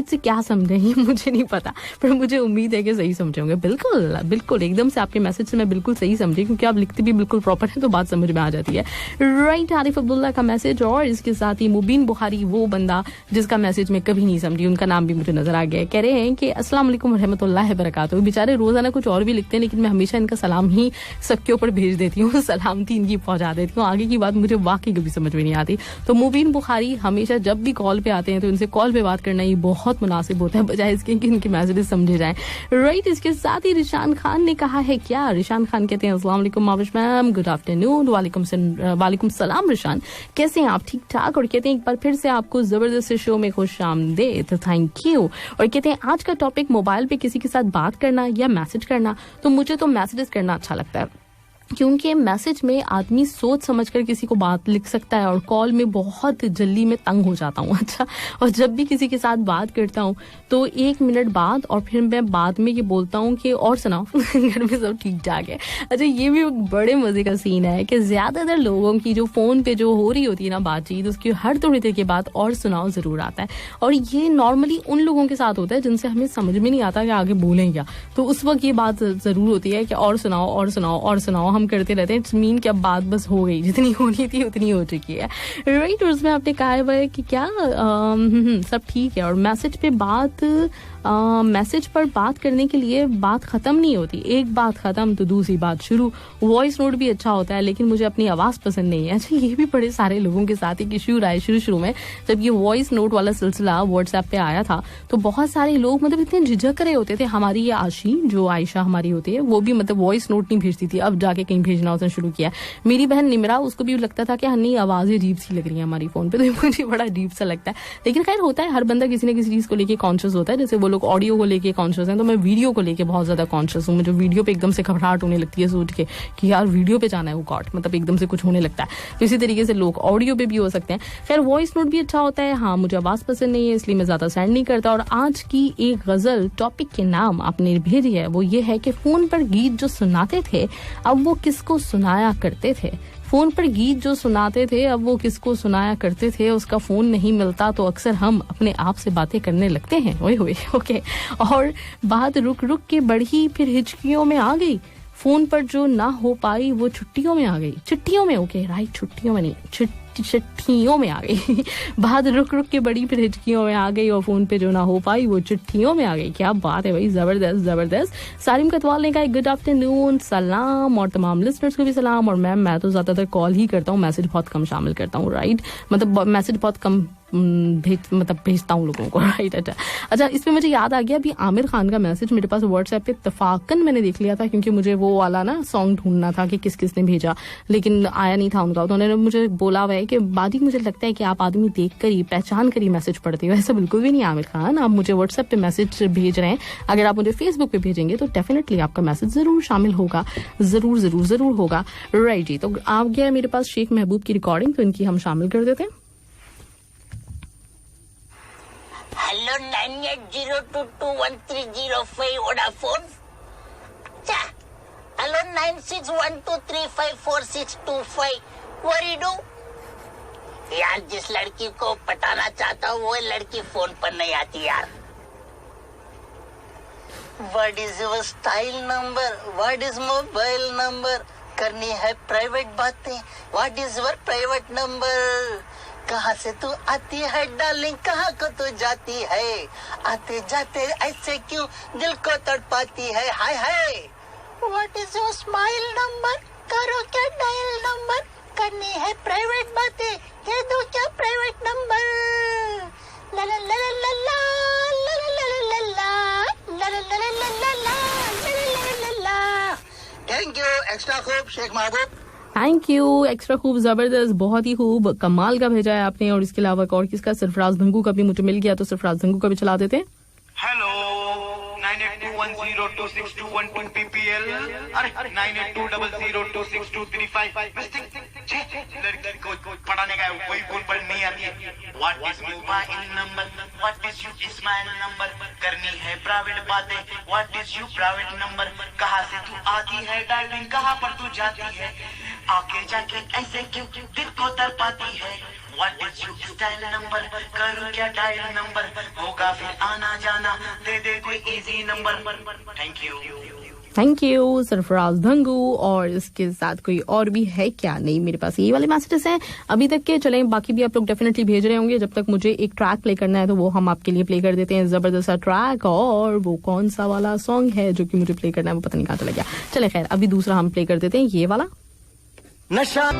से क्या समझे ये मुझे नहीं पता, पर मुझे उम्मीद है कि सही समझे होंगे। बिल्कुल एकदम से आपके मैसेज से मैं बिल्कुल सही समझी, क्योंकि आप लिखते भी बिल्कुल प्रॉपर है तो बात समझ में आ जाती है, राइट। आरिफ अब्दुल्ला का मैसेज, और इसके साथ ही मुबीन बुखारी, वो बंदा जिसका मैसेज मैं कभी नहीं समझी, उनका नाम भी मुझे नजर आ गया, कह रहे हैं कि अस्सलाम वालेकुम रहमतुल्लाहि बरकातहू। बेचारे रोजाना कुछ और भी लिखते हैं, लेकिन मैं हमेशा इनका सलाम ही सबके ऊपर भेज देती हूँ, सलाम थी इनकी पहुंचा देती हूँ, आगे की बात मुझे वाकई कभी समझ में नहीं आती। तो मुबीन बुखारी हमेशा जब भी कॉल पे आते हैं तो इनसे कॉल पे बात करना ही बहुत मुनासिब होता है, बजाय इसके कि इनके मैसेजेस समझे जाएं, राइट। इसके साथ ही रिशान खान ने कहा है, क्या रिशान खान कहते हैं अस्सलाम वालेकुम आबिश मैम, गुड आफ्टरनून। वालेकुम सलाम रिशान, कैसे हैं आप? ठीक ठाक। और कहते हैं एक बार फिर से आपको जबरदस्त शो में खुश आमदीद, तो थैंक यू। और कहते हैं आज का टॉपिक मोबाइल पे किसी के साथ बात करना या मैसेज करना, तो मुझे तो मैसेजेस करना अच्छा लगता है, क्योंकि मैसेज में आदमी सोच समझकर किसी को बात लिख सकता है और कॉल में बहुत जल्दी में तंग हो जाता हूँ। अच्छा, और जब भी किसी के साथ बात करता हूँ तो 1 मिनट बाद और फिर मैं बाद में ये बोलता हूँ कि और सुनाओ घर में सब ठीक ठाक है। अच्छा, ये भी बड़े मजे का सीन है कि ज्यादातर लोगों की जो फोन पे जो हो रही होती है ना बातचीत, उसकी हर थोड़ी देर के बाद और सुनाओ जरूर आता है, और ये नॉर्मली उन लोगों के साथ होता है जिनसे हमें समझ में नहीं आता कि आगे बोलें क्या, तो उस वक्त ये बात जरूर होती है कि और सुनाओ हम करते रहते हैं। इट्स मीन कि अब बात बस हो गई, जितनी होनी थी उतनी हो चुकी है, राइट। और उसमें आपने कहा है कि क्या सब ठीक है, और मैसेज पर बात करने के लिए बात खत्म नहीं होती, एक बात खत्म तो दूसरी बात शुरू। वॉइस नोट भी अच्छा होता है, लेकिन मुझे अपनी आवाज पसंद नहीं है। अच्छा, ये भी बड़े सारे लोगों के साथ एक इश्यू रहा है शुरू में, जब ये वॉइस नोट वाला सिलसिला व्हाट्सएप पे आया था, तो बहुत सारे लोग मतलब इतने झिझक रहे होते थे। हमारी ये आशी जो आयशा हमारी होती है, वो भी मतलब वॉइस नोट नहीं भेजती थी, अब जाके कहीं भेजना उसने शुरू किया। मेरी बहन निमरा, उसको भी लगता था कि नहीं आवाजें अजीब सी लग रही है हमारी फोन पे, तो मुझे बड़ा अजीब सा लगता है, लेकिन खैर होता है, हर बंदा किसी न किसी चीज को लेके कॉन्शियस होता है। जैसे वो लोग ऑडियो को लेके कॉन्शियस हैं, तो मैं वीडियो को लेके बहुत ज्यादा कॉन्शियस हूँ। मुझे वीडियो पे एकदम से घबराहट होने लगती है सोच के कि यार वीडियो पे जाना है, वो गॉड, मतलब एकदम से कुछ होने लगता है। तो इसी तरीके से लोग ऑडियो पे भी हो सकते हैं। खैर, वॉइस नोट भी अच्छा होता है। हाँ, मुझे आवाज पसंद नहीं है, इसलिए मैं ज्यादा सेंड नहीं करता। और आज की एक गजल टॉपिक के नाम आपने भेजी है, वो ये है कि फोन पर गीत जो सुनाते थे अब वो किसको सुनाया करते थे। फोन पर गीत जो सुनाते थे अब वो किसको सुनाया करते थे, उसका फोन नहीं मिलता तो अक्सर हम अपने आप से बातें करने लगते हैं। ओए ओके। और बात रुक के बढ़ी, फिर हिचकियों में आ गई, फोन पर जो ना हो पाई वो छुट्टियों में आ गई। छुट्टियों में, ओके राइट, छुट्टियों में नहीं, चिट्ठियों में आ गई। बात रुक के बड़ी, फिर हिचकियों में आ गई, और फोन पे जो ना हो पाई वो चिट्ठियों में आ गई। क्या बात है भाई, जबरदस्त। सारिम कतवाल ने कहा गुड आफ्टरनून, सलाम, और तमाम लिसनर्स को भी सलाम। और मैम, मैं तो ज्यादातर कॉल ही करता हूँ, मैसेज बहुत कम शामिल करता हूँ, राइट, मतलब मैसेज बहुत कम भेजता हूँ लोगों को, राइट। अच्छा, इसमें मुझे याद आ गया, अभी आमिर खान का मैसेज मेरे पास व्हाट्सएप पे इत्तफाकन मैंने देख लिया था, क्योंकि मुझे वो वाला ना सॉन्ग ढूंढना था कि किसने भेजा, लेकिन आया नहीं था उनका। तो उन्होंने मुझे बोला हुआ है कि बादी, मुझे लगता है कि आप आदमी देख कर ही, पहचान कर ही मैसेज पढ़ते हो। ऐसा बिल्कुल भी नहीं आमिर खान, आप मुझे व्हाट्सएप पे मैसेज भेज रहे हैं, अगर आप मुझे फेसबुक पे भेजेंगे तो डेफिनेटली आपका मैसेज जरूर शामिल होगा, जरूर होगा, राइट जी। तो आ गया मेरे पास शेख महबूब की रिकॉर्डिंग, तो इनकी हम शामिल कर देते हैं। Hello 98022130 Vodafone. Hello 9612354625. What do you do? यार जिस लड़की को पटाना चाहता हूँ वो लड़की फोन पर नहीं आती यार. What is your style number? What is mobile number? करनी है प्राइवेट बातें. What is your private number? कहाँ से तू आती है डार्लिंग, कहाँ को तू जाती है? आते जाते ऐसे क्यों दिल को तड़पाती है? हाय हाय. What is your smile number? करो क्या डायल नंबर? करनी है प्राइवेट बातें, कह दो क्या प्राइवेट नंबर? ला ला ला ला ला ला ला ला ला ला ला ला ला ला ला ला ला. Thank you. एक्स्ट्रा खूब शेख महबूब. Thank you. एक्स्ट्रा खूब, जबरदस्त, बहुत ही खूब, कमाल का भेजा है आपने. और इसके अलावा और किसका? सरफराज धंगू का भी मुझे मिल गया, तो सरफराज धंगू का भी चला देते हैं. Hello 9821026212 PPL. अरे 9820026235. लड़की को पढ़ाने का कोई बोल पर नहीं आती है. What is mobile number? What is you smile number? करनी है प्राइवेट बातें. What is you private number? कहाँ से तू आती है डार्लिंग, कहाँ पर तू जाती है? आके जाके ऐसे क्यों दिल को तरपाती है? What is your style number? करूँ क्या डायल नंबर? होगा फिर आना जाना, दे दे कोई easy number. Thank you. Thank you Sarfaraz Dhangu. और इसके साथ कोई और भी है क्या? नहीं, मेरे पास ये वाले मैसेजेस हैं अभी तक के. चलें, बाकी भी आप लोग डेफिनेटली भेज रहे होंगे. जब तक मुझे एक ट्रैक प्ले करना है तो वो हम आपके लिए प्ले कर देते हैं, जबरदस्त सा ट्रैक. और वो कौन सा वाला सॉन्ग है जो कि मुझे प्ले करना है वो पता नहीं कहाँ चला गया. चले खैर, अभी दूसरा हम प्ले कर देते हैं, ये वाला. नशा.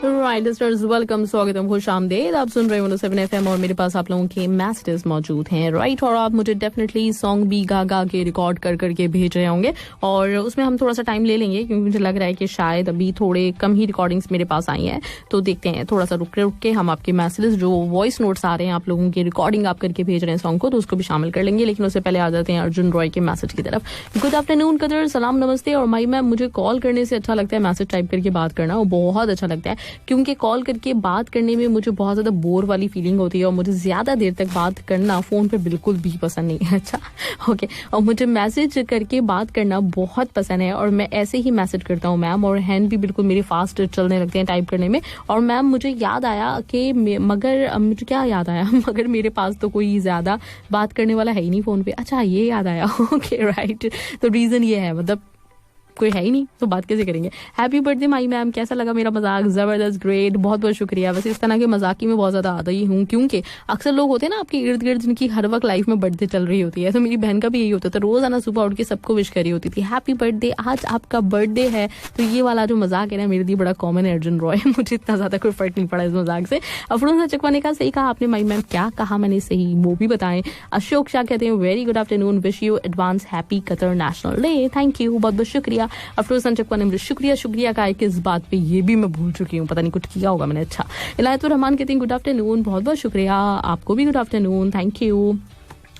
राइट लिस्टनर्स, वेलकम, स्वागतम, खुश आमदेद. आप सुन रहे हो 107 FM और मेरे पास आप लोगों के मैसेजेस मौजूद हैं. राइट, और आप मुझे डेफिनेटली सॉन्ग भी गा गा के रिकॉर्ड कर करके भेज रहे होंगे और उसमें हम थोड़ा सा टाइम ले लेंगे क्योंकि मुझे लग रहा है कि शायद अभी थोड़े कम ही रिकॉर्डिंग्स मेरे पास आई हैं. तो देखते हैं, थोड़ा सा रुक के हम आपके मैसेजेस जो वॉइस नोट्स आ रहे हैं आप लोगों की रिकॉर्डिंग आप करके भेज रहे हैं सॉन्ग को, तो उसको भी शामिल कर लेंगे. लेकिन उससे पहले आ जाते हैं अर्जुन रॉय के मैसेज की तरफ. गुड आफ्टरनून कदर, सलाम, नमस्ते. और माई मैम, मुझे कॉल करने से अच्छा लगता है मैसेज टाइप करके बात करना, वो बहुत अच्छा लगता है क्योंकि कॉल करके बात करने में मुझे बहुत ज्यादा बोर वाली फीलिंग होती है और मुझे ज्यादा देर तक बात करना फोन पे बिल्कुल भी पसंद नहीं है. अच्छा, ओके. और मुझे मैसेज करके बात करना बहुत पसंद है और मैं ऐसे ही मैसेज करता हूँ मैम, और हैंड भी बिल्कुल मेरे फास्ट चलने लगते हैं टाइप करने में. और मैम मुझे याद आया कि मगर मुझे क्या याद आया मगर मेरे पास तो कोई ज्यादा बात करने वाला है ही नहीं फोन पे. अच्छा, ये याद आया. ओके राइट, तो रीजन ये है, मतलब कोई है ही नहीं तो बात कैसे करेंगे. हैप्पी बर्थडे माई मैम, कैसा लगा मेरा मजाक? जबरदस्त, ग्रेट, बहुत बहुत शुक्रिया. वैसे इस तरह के मजाक में बहुत ज्यादा आता ही हूँ क्योंकि अक्सर लोग होते हैं ना आपके इर्द गिर्द जिनकी हर वक्त लाइफ में बर्थडे चल रही होती है. तो मेरी बहन का भी यही होता था, रोज आना सुबह उठ के सबको विश करी होती थी, हैप्पी बर्थडे, आज आपका बर्थडे है. तो ये वाला जो मजाक है ना मेरे लिए बड़ा कॉमन है अर्जुन रॉय. मुझे इतना ज्यादा कोई फर्क नहीं पड़ा इस मजाक से. अफरोज चकवाने का सही कहा आपने माई मैम. क्या कहा मैंने सही वो भी बताएं. अशोक शाह कहते हैं very good afternoon, wish you advance happy Qatar national day. Thank you, बहुत बहुत शुक्रिया. अफरोज ने शुक्रिया कहा है कि इस बात पे ये भी मैं भूल चुकी हूँ, पता नहीं कुछ किया होगा मैंने. अच्छा, इलायतुर रहमान कहते हैं गुड आफ्टरनून, बहुत बहुत शुक्रिया. आपको भी गुड आफ्टरनून, थैंक यू.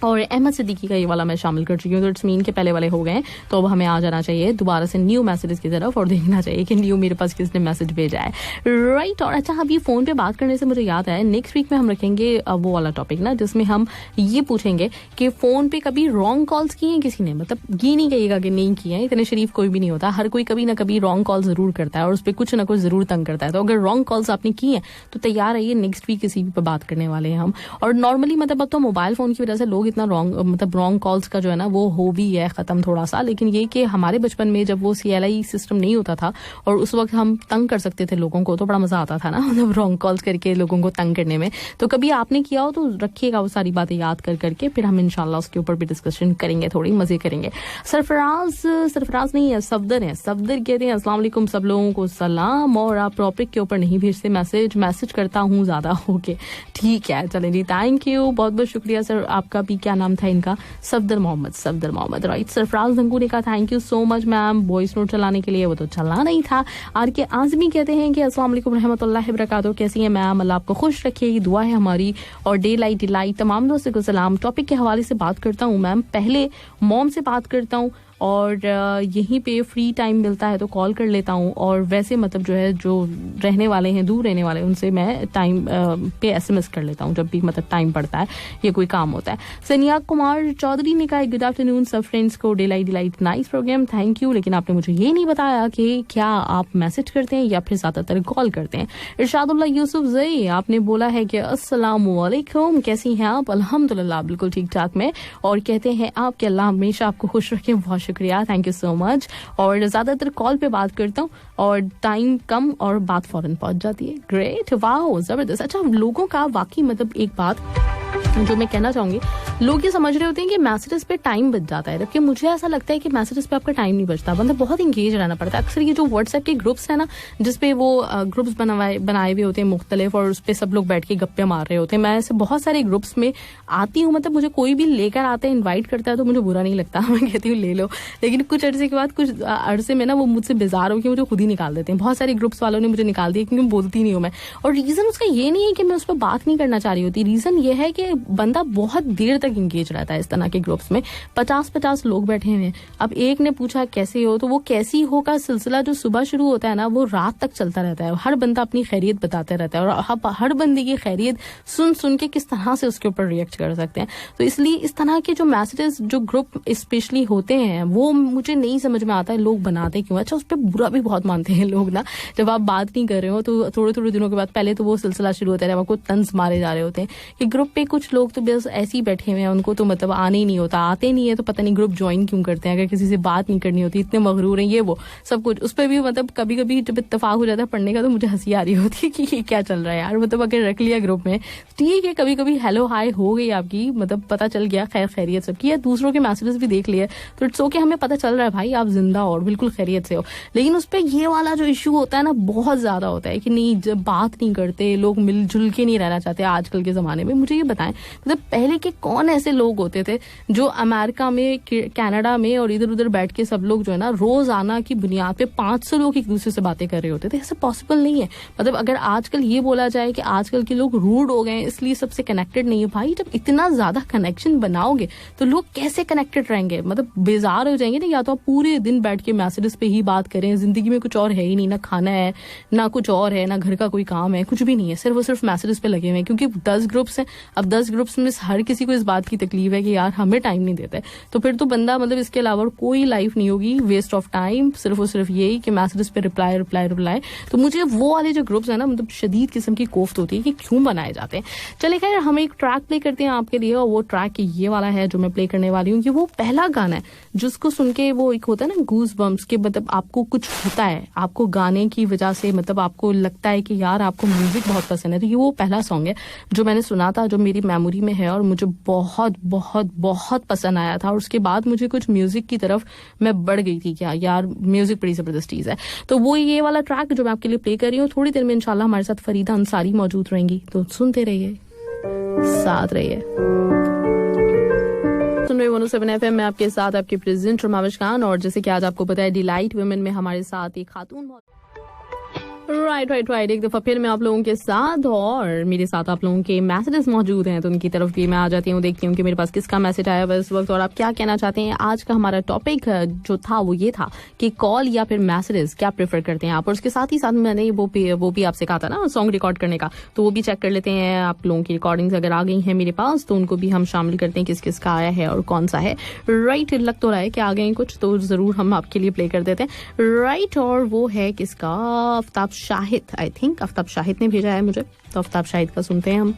और अहमद सिद्दीकी का ये वाला मैं शामिल कर चुकी हूँ, तो इट्स मीन के पहले वाले हो गए. तो अब हमें आ जाना चाहिए दोबारा से न्यू मैसेजेस की तरफ और देखना चाहिए कि न्यू मेरे पास किसने मैसेज भेजा है. राइट, और अच्छा, अभी फोन पे बात करने से मुझे याद आया, नेक्स्ट वीक में हम रखेंगे वो वाला टॉपिक ना जिसमें हम ये पूछेंगे कि फोन पे कभी रॉन्ग कॉल्स किए हैं किसी ने. मतलब ये नहीं कहिएगा कि नहीं किए हैं, इतने शरीफ कोई भी नहीं होता, हर कोई कभी ना कभी रॉन्ग कॉल जरूर करता है और उस पर कुछ ना कुछ जरूर तंग करता है. तो अगर रॉन्ग कॉल्स आपने की है तो तैयार रहिए, नेक्स्ट वीक किसी पे बात करने वाले हैं हम. और नॉर्मली मतलब अब तो मोबाइल फोन की वजह से लोग इतना रॉन्ग कॉल्स का जो है ना वो हो भी है खत्म थोड़ा सा. लेकिन ये कि हमारे बचपन में जब वो CLI सिस्टम नहीं होता था और उस वक्त हम तंग कर सकते थे लोगों को, तो बड़ा मजा आता था ना मतलब रॉन्ग कॉल्स करके लोगों को तंग करने में. तो कभी आपने किया हो तो रखिएगा वो सारी बातें याद कर करके, फिर हम इंशाल्लाह उसके ऊपर भी डिस्कशन करेंगे, थोड़ी मजे करेंगे. सरफराज नहीं है, सफदर है. सफदर कहते हैं अस्सलाम वालेकुम, सब लोगों को सलाम. और आप टॉपिक के ऊपर नहीं भेजते मैसेज करता हूँ ज्यादा. ओके ठीक है, चलें जी, थैंक यू, बहुत बहुत शुक्रिया सर. आपका भी क्या नाम था इनका? सफदर मोहम्मद. राइट, सरफराज धंगू ने कहा thank you so much ma'am voice note चलाने के लिए. वो तो चलना नहीं था. आर के आजमी कहते हैं कि अस्सलाम वालेकुम रहमतुल्लाहि बरकातहू, कैसी है मैम? अल्लाह आपको खुश रखे, ये दुआ है हमारी. और डे लाइट डिलाइट तमाम दोस्तों को सलाम. टॉपिक के हवाले से बात करता हूँ मैम. पहले मॉम से बात करता हूँ और यहीं पे फ्री टाइम मिलता है तो कॉल कर लेता हूँ, और वैसे मतलब जो है जो रहने वाले हैं, दूर रहने वाले, उनसे मैं टाइम पे SMS कर लेता हूँ जब भी मतलब टाइम पड़ता है या कोई काम होता है। सनिया कुमार चौधरी ने कहा गुड आफ्टरनून सब फ्रेंड्स को, delight nice program, thank you. लेकिन आपने मुझे ये नहीं बताया कि क्या आप मैसेज करते हैं या फिर ज्यादातर कॉल करते हैं। इरशादुल्लाह यूसुफ जई, आपने बोला है कि अस्सलामु अलैकुम, कैसी हैं आप? अल्हम्दुलिल्लाह बिल्कुल ठीक ठाक में, और कहते हैं आप कि अल्लाह हमेशा आपको खुश रखे। बहुत शुक्रिया, थैंक यू सो मच। और ज्यादातर कॉल पे बात करता हूँ और टाइम कम और बात फौरन पहुंच जाती है। ग्रेट, वाओ, जबरदस्त। अच्छा, लोगों का वाकई मतलब एक बात जो मैं कहना चाहूंगी, लोग ये समझ रहे होते हैं कि मैसेजेस पे टाइम बच जाता है, जबकि मुझे ऐसा लगता है कि मैसेजेस पे आपका टाइम नहीं बचता। मतलब बहुत इंगेज रहना पड़ता है। अक्सर ये जो व्हाट्सएप के ग्रुप्स है ना, जिसपे वो ग्रुप्स बनाए हुए होते हैं मुख्तलिफ, और उस पर सब लोग बैठ के गप्पे मार रहे होते हैं। मैं ऐसे बहुत सारे ग्रुप्स में आती हूँ, मतलब मुझे कोई भी लेकर आता है, इन्वाइट करता है तो मुझे बुरा नहीं लगता, मैं कहती हूँ ले लो। लेकिन कुछ अरसे के बाद, कुछ अरसे में ना वो मुझसे बेजार होकर मुझे खुद ही निकाल देते हैं। बहुत सारे ग्रुप्स वालों ने मुझे निकाल दिया क्योंकि बोलती नहीं हूँ मैं। और रीजन उसका ये नहीं है कि मैं उस पर बात नहीं करना चाह रही होती, रीजन ये है कि बंदा बहुत देर तक इंगेज रहता है इस तरह के ग्रुप्स में। 50-50 लोग बैठे हुए हैं। अब एक ने पूछा कैसे हो, तो वो कैसी हो का सिलसिला जो सुबह शुरू होता है ना, वो रात तक चलता रहता है। हर बंदा अपनी खैरियत बताते रहता है, और हर बंदे की खैरियत सुन सुन के किस तरह से उसके ऊपर रिएक्ट कर सकते हैं। तो इसलिए इस तरह के जो मैसेजेस, जो ग्रुप स्पेशली होते हैं, वो मुझे नहीं समझ में आता है लोग बनाते क्यों। अच्छा, उस पर बुरा भी बहुत मानते हैं लोग ना, जब आप बात नहीं कर रहे हो तो थोड़े दिनों के बाद, पहले तो वो सिलसिला शुरू होता है, आपको तंज मारे जा रहे होते हैं कि ग्रुप पे कुछ लोग तो बस ऐसे ही बैठे हुए हैं, उनको तो मतलब आने ही नहीं होता, आते नहीं है तो पता नहीं ग्रुप ज्वाइन क्यों करते हैं, अगर किसी से बात नहीं करनी होती, इतने मगरूर हैं ये वो सब कुछ। उस पर भी मतलब कभी कभी जब इत्तेफाक हो जाता है पढ़ने का, तो मुझे हंसी आ रही होती है कि ये क्या चल रहा है यार। मतलब अगर रख लिया ग्रुप में ठीक है, कभी कभी हेलो हाय हो गई आपकी, मतलब पता चल गया खैर खैरियत सबकी, या दूसरों के मैसेजेस भी देख लिए तो इट्स ओके, हमें पता चल रहा है भाई आप जिंदा हो और बिल्कुल खैरियत से हो। लेकिन उस पर ये वाला जो इशू होता है ना, बहुत ज्यादा होता है कि नहीं, जब बात नहीं करते लोग, मिलजुल के नहीं रहना चाहते आजकल के जमाने में। मुझे ये बताएं, मतलब पहले के कौन ऐसे लोग होते थे जो अमेरिका में, कनाडा में और इधर उधर बैठ के सब लोग जो है ना, रोजाना की बुनियाद पे 500 लोग एक दूसरे से बातें कर रहे होते थे। ऐसा पॉसिबल नहीं है। मतलब अगर आजकल ये बोला जाए कि आजकल के लोग रूड हो गए इसलिए सबसे कनेक्टेड नहीं है, भाई जब इतना ज्यादा कनेक्शन बनाओगे तो लोग कैसे कनेक्टेड रहेंगे? मतलब बेजार हो जाएंगे ना। या तो आप पूरे दिन बैठ के मैसेजेस पे ही बात करें, जिंदगी में कुछ और है ही नहीं, ना खाना है, ना कुछ और है, ना घर का कोई काम है, कुछ भी नहीं है, सिर्फ और सिर्फ मैसेजेस पे लगे हुए हैं। क्योंकि 10 ग्रुप्स हैं, अब 10 ग्रुप्स में हर किसी को इस बात की तकलीफ है कि यार हमें टाइम नहीं देता है, तो फिर तो बंदा मतलब इसके अलावा कोई लाइफ नहीं होगी, वेस्ट ऑफ टाइम, सिर्फ और सिर्फ यही कि मैसेजेस पे रिप्लाई। तो मुझे वो वाले जो ग्रुप्स है ना, मतलब शदीद किस्म की कोफ्त होती है कि क्यों बनाए जाते हैं। चले खैर, हम एक ट्रैक प्ले करते हैं आपके लिए, और वो ट्रैक ये वाला है जो मैं प्ले करने वाली हूँ। कि वो पहला गाना है जिसको सुन के वो एक होता है ना गूज बम्प्स के, मतलब आपको कुछ होता है, आपको गाने की वजह से मतलब आपको लगता है कि यार आपको म्यूजिक बहुत पसंद है। तो ये वो पहला सॉन्ग है जो मैंने सुना था, जो मेरी मेमोरी में है और मुझे बहुत बहुत बहुत पसंद आया था। और उसके बाद मुझे कुछ म्यूजिक की तरफ मैं बढ़ गई थी, क्या यार म्यूजिक बड़ी जबरदस्त चीज है। तो वो ये वाला ट्रैक जो मैं आपके लिए प्ले कर रही हूँ, थोड़ी देर में इंशाल्लाह हमारे साथ फरीदा अंसारी मौजूद रहेंगी, तो सुनते रहिए, साथ रहिए। सुन रहे 107 FM में आपके साथ आपके प्रेजेंट रुमाविश खान। और जैसे कि आज आपको पता है डिलाइट वुमेन में हमारे साथ एक खातून राइट एक दफा फिर मैं आप लोगों के साथ, और मेरे साथ आप लोगों के मैसेजेस मौजूद हैं, तो उनकी तरफ भी मैं आ जाती हूँ, देखती हूँ कि मेरे पास किसका मैसेज आया हुआ इस वक्त और आप क्या कहना चाहते हैं। आज का हमारा टॉपिक जो था वो ये था कि कॉल या फिर मैसेजेस क्या प्रेफर करते हैं आप। और उसके साथ ही साथ मैंने वो भी आपसे कहा था ना सॉन्ग रिकॉर्ड करने का, तो वो भी चेक कर लेते हैं। आप लोगों की रिकॉर्डिंग्स अगर आ गई हैं मेरे पास तो उनको भी हम शामिल करते हैं, किस किस का आया है और कौन सा है। राइट, लग तो रहा है कि आ गए कुछ, तो जरूर हम आपके लिए प्ले कर देते हैं। राइट, और वो है किसका, आफ्ताब शाहिद, आई थिंक आफ्ताब शाहिद ने भेजा है मुझे, तो आफ्ताब शाहिद का सुनते हैं हम।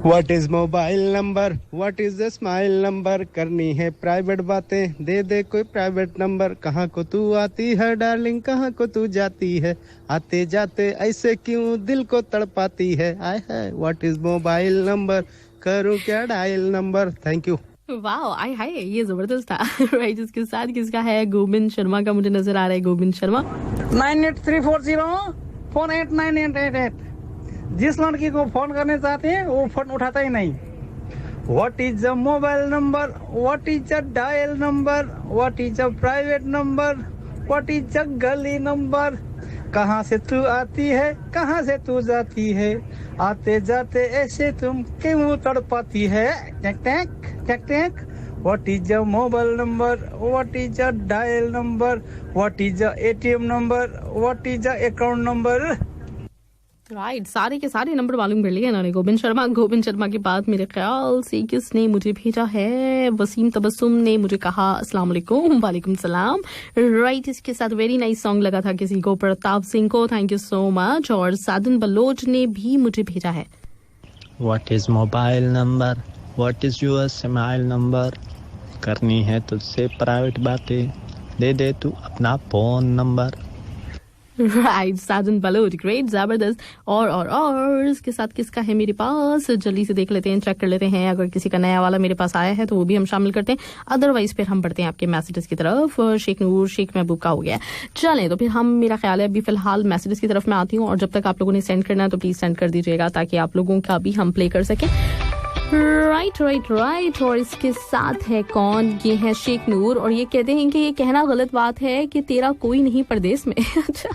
What is mobile number, what is the smile number, करनी है प्राइवेट बातें, दे दे कोई प्राइवेट नंबर, कहाँ को तू आती है डार्लिंग, कहाँ को तू जाती है, आते जाते ऐसे क्यों दिल को तड़पाती है, आय है व्हाट इज मोबाइल नंबर, करूँ क्या dial number. Thank you. Wow, आय हाय, ये जबरदस्त था। राइट, इसके साथ किसका है, गोविंद शर्मा का मुझे नजर आ रहा है। गोविंद शर्मा 9834048988। जिस लड़की को फोन करने चाहते हैं वो फोन उठाता ही नहीं। What is a mobile number, what is a dial number, what is a private number, what is a गली नंबर, कहाँ से तू आती है, कहाँ से तू जाती है, आते जाते ऐसे तुम क्यों तड़पाती है, टैक टैक। check check. What is your mobile number? What is your dial number? What is your ATM number? What is your account number? Right सारे के सारे नंबर मालूम कर लिए इन्होंने। गोविंद शर्मा के बाद मेरे ख्याल से किसने मुझे भेजा है, वसीम तबस्सुम ने मुझे कहा अस्सलाम वालेकुम। वालेकुम सलाम। राइट, इसके साथ वेरी नाइस सॉन्ग लगा था किसी को, प्रताप सिंह को, थैंक यू सो मच। और सादन बलोच ने भी मुझे भेजा है। What is mobile number, what is your smile number, करनी है तुझसे प्राइवेट बातें, दे दे तू अपना फोन नंबर। राइट, साजन बलोच, ग्रेट, जबरदस्त। और इसके साथ किसका है मेरे पास, जल्दी से देख लेते हैं, चेक कर लेते हैं। अगर किसी का नया वाला मेरे पास आया है तो वो भी हम शामिल करते हैं, अदरवाइज फिर हम बढ़ते हैं आपके मैसेजेस की तरफ। शेख नूर, शेख महबूब का हो गया। चलें तो फिर हम, मेरा ख्याल है अभी फिलहाल मैसेजेस की तरफ मैं आती हूँ, और जब तक आप लोगों ने सेंड करना है तो प्लीज सेंड कर दीजिएगा ताकि आप लोगों का भी हम प्ले कर सकें। राइट। और इसके साथ है कौन, ये है शेख नूर, और ये कहते हैं कि ये कहना गलत बात है कि तेरा कोई नहीं परदेश में। अच्छा,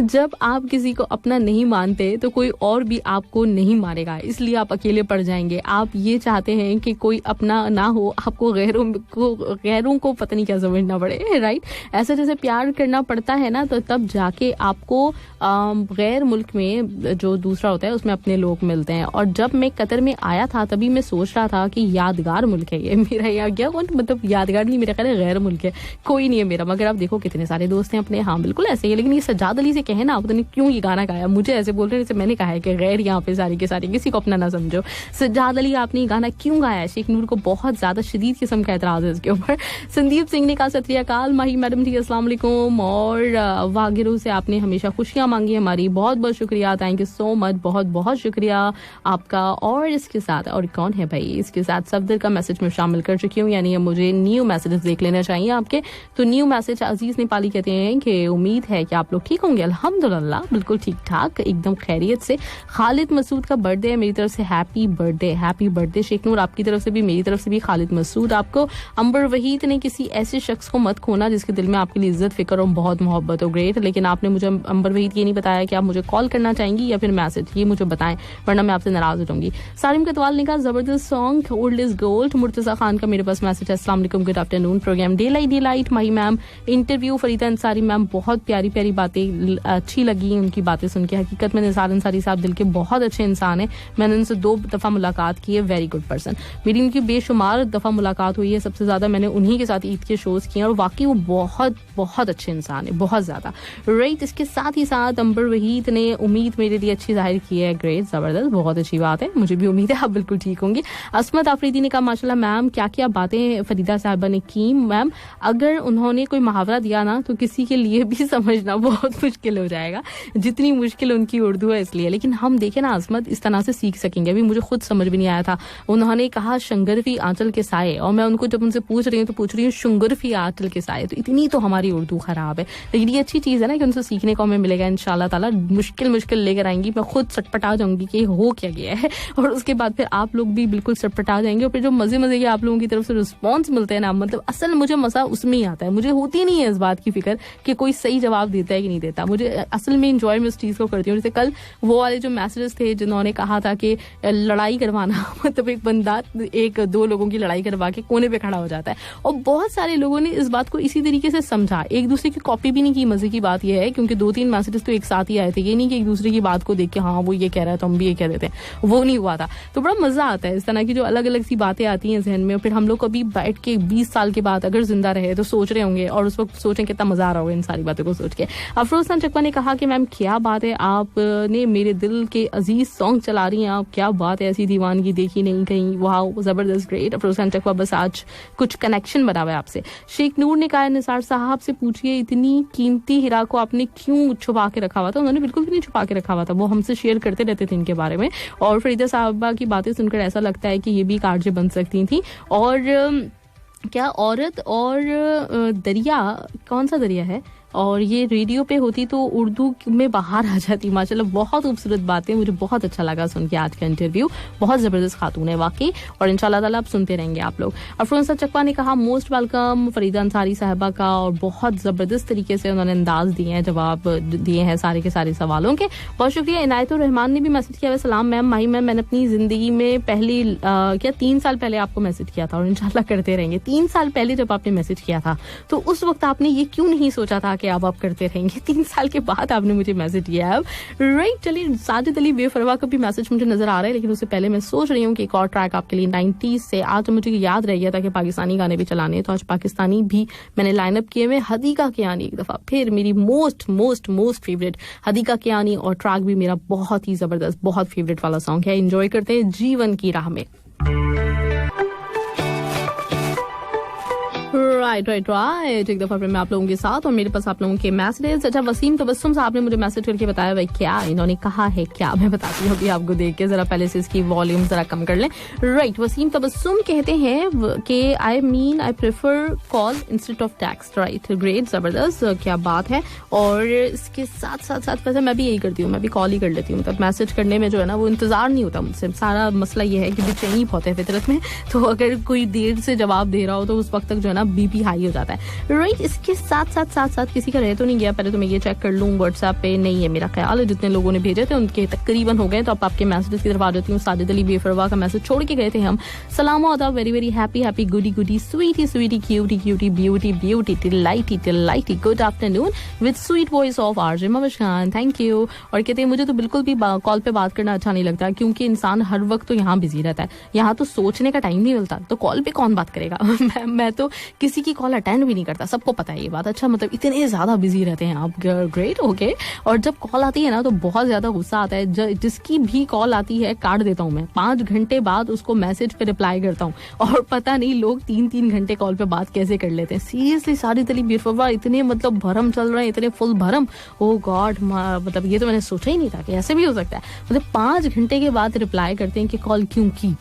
जब आप किसी को अपना नहीं मानते तो कोई और भी आपको नहीं मानेगा, इसलिए आप अकेले पड़ जाएंगे। आप ये चाहते हैं कि कोई अपना ना हो, आपको गैरों को पता नहीं क्या समझना पड़े। राइट, ऐसा जैसे प्यार करना पड़ता है ना, तो तब जाके आपको गैर मुल्क में जो दूसरा होता है उसमें अपने लोग मिलते हैं। और जब मैं कतर में आया था तभी मैं सोच रहा था कि यादगार मुल्क है ये मेरा, यहाँ क्या मतलब यादगार नहीं, मेरा ख्याल है गैर मुल्क है, कोई नहीं है मेरा। मगर आप देखो कितने सारे दोस्त हैं अपने। हाँ बिल्कुल ऐसे ही। लेकिन ये सज्जाद अली से कहे ना, पता नहीं क्यों ये गाना गाया, मुझे ऐसे बोल रहे हैं जैसे मैंने कहा है कि गैर यहाँ पे सारी के सारे, किसी को अपना ना समझो। सज्जाद अली आपने ये गाना क्यों गाया है? शेख नूर को बहुत ज्यादा शदीद किस्म का एतराज है इसके ऊपर। संदीप सिंह ने कहा सत श्री अकाल, माही मैडम जी अस्सलाम वालेकुम। और वागिरू से आपने हमेशा खुशियां मांगी हमारी, बहुत बहुत शुक्रिया, थैंक यू सो मच, बहुत बहुत शुक्रिया आपका। और इसके साथ और कौन है भाई, इसके साथ सफदर का मैसेज में शामिल कर चुकी हूँ, यानी मुझे न्यू मैसेजेस देख लेना चाहिए आपके। तो न्यू मैसेज अजीज नेपाली कहते हैं कि उम्मीद है कि आप लोग ठीक होंगे। अल्हम्दुलिल्लाह बिल्कुल ठीक ठाक, एकदम खैरियत से। खालिद मसूद का बर्थडे है, मेरी तरफ से हैप्पी बर्थडे शेख नूर, आपकी तरफ से भी, मेरी तरफ से भी खालिद मसूद आपको। अंबर वहीद ने किसी ऐसे शख्स को मत खोना जिसके दिल में आपके लिए इज्जत, फिक्र और बहुत मोहब्बत हो। ग्रेट, लेकिन आपने मुझे अंबर वहीद ये नहीं बताया कि आप मुझे कॉल करना चाहेंगी या फिर मैसेज, ये मुझे बताएं वरना मैं आपसे नाराज हो जाऊंगी। सारिम कतवाल ने कहा जबरदस्त song, old is gold. Murtaza Khan का मेरे पास मैसेज है, अस्सलाम वालेकुम, good afternoon, programme day light Mahi ma'am, interview Farida Ansari ma'am, बहुत प्यारी प्यारी बातें अच्छी लगी उनकी बातें सुन के। हकीकत में निसार अंसारी साहब दिल के बहुत अच्छे इंसान है, मैंने उनसे 2 दफा मुलाकात की है, वेरी गुड पर्सन। मेरी उनकी बेशुमार दफा मुलाकात हुई है, सबसे ज्यादा मैंने उन्हीं के साथ ईद के शोज किए और वाकई वो बहुत बहुत अच्छे इंसान है, बहुत ज्यादा। राइट, इसके साथ ही साथ अंबर वहीद ने उम्मीद मेरे लिए अच्छी जाहिर की है, ग्रेट, जबरदस्त, बहुत अच्छी बात है, मुझे भी उम्मीद है आप बिल्कुल ठीक होंगी। असमत आफरीदी ने कहा माशाल्लाह मैम, क्या क्या बातें फरीदा साहिबा ने की मैम, अगर उन्होंने कोई मुहावरा दिया ना तो किसी के लिए भी समझना बहुत मुश्किल हो जाएगा, जितनी मुश्किल उनकी उर्दू है इसलिए। लेकिन हम देखें ना असमत, इस तरह से सीख सकेंगे। अभी मुझे खुद समझ भी नहीं आया था, उन्होंने कहा शंगरफी आंचल के साए, और मैं उनको जब उनसे पूछ रही हूँ तो पूछ रही हूँ शुंगरफी आंचल के साए। तो इतनी तो हमारी उर्दू खराब है, लेकिन ये अच्छी चीज है ना कि उनसे सीखने को हमें मिलेगा इंशाल्लाह ताला। मुश्किल लेकर आएंगी, मैं खुद सटपटा जाऊंगी कि हो क्या गया है, और उसके बाद फिर आप लोग भी बिल्कुल सटपटा जाएंगे। और फिर जो मजे के आप लोगों की तरफ से रिस्पॉन्स मिलते हैं ना, मतलब असल मुझे मजा उसमें ही आता है। मुझे होती नहीं है इस बात की फिक्र कि कोई सही जवाब देता है कि नहीं देता, मुझे असल में इंजॉय मैं उस चीज को करती हूँ। जैसे कल वो वाले जो मैसेजेस थे जिन्होंने कहा था कि लड़ाई करवाना, मतलब एक बंदा 1-2 लोगों की लड़ाई करवा के कोने पे खड़ा हो जाता है, और बहुत सारे लोगों ने इस बात को इसी तरीके से समझा, एक दूसरे की कॉपी भी नहीं की। मजे की बात यह है क्योंकि 2-3 मैसेजेस तो एक साथ ही आए थे, ये नहीं कि एक दूसरे की बात को देख के हाँ वो ये कह रहा है तो हम भी ये कह देते हैं, वो नहीं हुआ था। तो बड़ा मजा आता है इस तरह की जो अलग अलग सी बातें आती हैं जहन में। फिर हम लोग कभी बैठ के 20 साल के बाद अगर जिंदा रहे तो सोच रहे होंगे, और उस वक्त सोचें कितना मजा आ रहा होगा इन सारी बातों को सोच के। अफरोज खान चकवा ने कहा कि मैम क्या बात है, आपने मेरे दिल के अजीज सॉन्ग चला रही हैं आप, क्या बात है, ऐसी दीवानगी देखी नहीं कहीं, वाह जबरदस्त, ग्रेट। अफरोज खान चकवा, बस आज कुछ कनेक्शन बना हुआ है आपसे। शेख नूर ने कहा निसार साहब से पूछिए इतनी कीमती हीरा को आपने क्यों छुपा के रखा हुआ था। उन्होंने बिल्कुल भी नहीं छुपा के रखा हुआ था, वो हमसे शेयर करते रहते थे इनके बारे में। और फरीदा साहबा की बातें सुनकर ऐसा लगता है कि ये भी एक आरजे बन सकती थी। और क्या औरत और दरिया, कौन सा दरिया है, और ये रेडियो पे होती तो उर्दू में बाहर आ जाती। माशाल्लाह बहुत खूबसूरत बातें, मुझे बहुत अच्छा लगा सुन के आज का इंटरव्यू। बहुत जबरदस्त खातून है वाकई, और इंशाल्लाह ताला आप सुनते रहेंगे आप लोग। अफरोजा चकवा ने कहा मोस्ट वेलकम फरीदा अंसारी साहिबा का, और बहुत जबरदस्त तरीके से उन्होंने अंदाज दिए हैं, जवाब दिए हैं सारे के सारे सवालों के। बहुत शुक्रिया। इनायतुर रहमान ने भी मैसेज किया है, सलाम मैम, माही मैम, मैंने अपनी जिंदगी में पहली 3 साल पहले आपको मैसेज किया था, और इंशाल्लाह करते रहेंगे। 3 साल पहले जब आपने मैसेज किया था तो उस वक्त आपने ये क्यों नहीं सोचा था कि अब आप करते रहेंगे? 3 साल के बाद आपने मुझे मैसेज किया है। राइट, चलिए साजिद अली बेफरवा का भी मैसेज मुझे नजर आ रहा है, लेकिन उससे पहले मैं सोच रही हूँ कि एक और ट्रैक आपके लिए 90s से। आज मुझे याद रह गया था कि पाकिस्तानी गाने भी चलाने हैं, तो आज पाकिस्तानी भी मैंने लाइनअप किए हुए। हदीका कियानी एक दफा फिर मेरी most most most favourite Hadiqa Kiani, और ट्रैक भी मेरा बहुत ही जबरदस्त बहुत फेवरेट वाला सॉन्ग है। एंजॉय करते हैं जीवन की राह में। राइट एक दफा फिर मैं आप लोगों के साथ, और मेरे पास आप लोगों के मैसेजेस। अच्छा, वसीम तबस्सुम साहब ने मुझे मैसेज करके बताया भाई क्या इन्होंने कहा है, क्या मैं बताती हूँ अभी आपको देख के। जरा पहले से इसकी वॉल्यूम जरा कम कर लें। राइट, वसीम तबस्सुम कहते हैं कि I prefer call instead of text. Right, great, जबरदस्त, क्या बात है। और इसके साथ साथ साथ वैसे मैं भी यही करती हूँ, मैं भी कॉल ही कर लेती हूँ। मतलब मैसेज करने में जो है ना वो इंतजार नहीं होता मुझसे। सारा मसला ये है कि बेचैनी बहुत है फितरत में, तो अगर कोई देर से जवाब दे रहा हो तो उस वक्त तक जो है ना बीपी हाई हो जाता है। राइट, इसके साथ साथ किसी का रह तो नहीं गया, पहले तो मैं ये चेक कर लूँ। व्हाट्सएप पे नहीं है मेरा ख्याल है, जितने लोगों ने भेजे थे उनके तकरीबन हो गए। तो अब आपके मैसेजेस की तरफ आ जाती हूँ। साजिद अली बेफरवा का मैसेज छोड़ के गए थे हम। सलाम आदाब, very very happy goody sweetie cutie beauty delighty good afternoon with sweet voice of RJ Mavish Khan, thank you. और कहते हैं मुझे तो बिल्कुल भी कॉल पे बात करना अच्छा नहीं लगता, क्योंकि इंसान हर वक्त तो यहाँ बिजी रहता है, यहाँ तो सोचने का टाइम नहीं मिलता, तो कॉल पे कौन बात करेगा। मैं तो किसी की कॉल अटेंड भी नहीं करता, सबको पता है ये बात। अच्छा, मतलब इतने ज्यादा बिजी रहते हैं आप। Great, okay. और जब कॉल आती है ना तो बहुत ज्यादा गुस्सा आता है। जिसकी भी कॉल आती है काट देता हूँ मैं, 5 घंटे बाद उसको मैसेज पे रिप्लाई करता हूँ। और पता नहीं लोग 3-3 घंटे कॉल पे बात कैसे कर लेते हैं। सीरियसली साजिद अली बेफरवा, इतने मतलब भरम चल रहे हैं, इतने फुल भरम। ओ गॉड, मतलब ये तो मैंने सोचा ही नहीं था कि ऐसे भी हो सकता है। मतलब 5 घंटे के बाद रिप्लाई करते हैं कि कॉल क्यों की।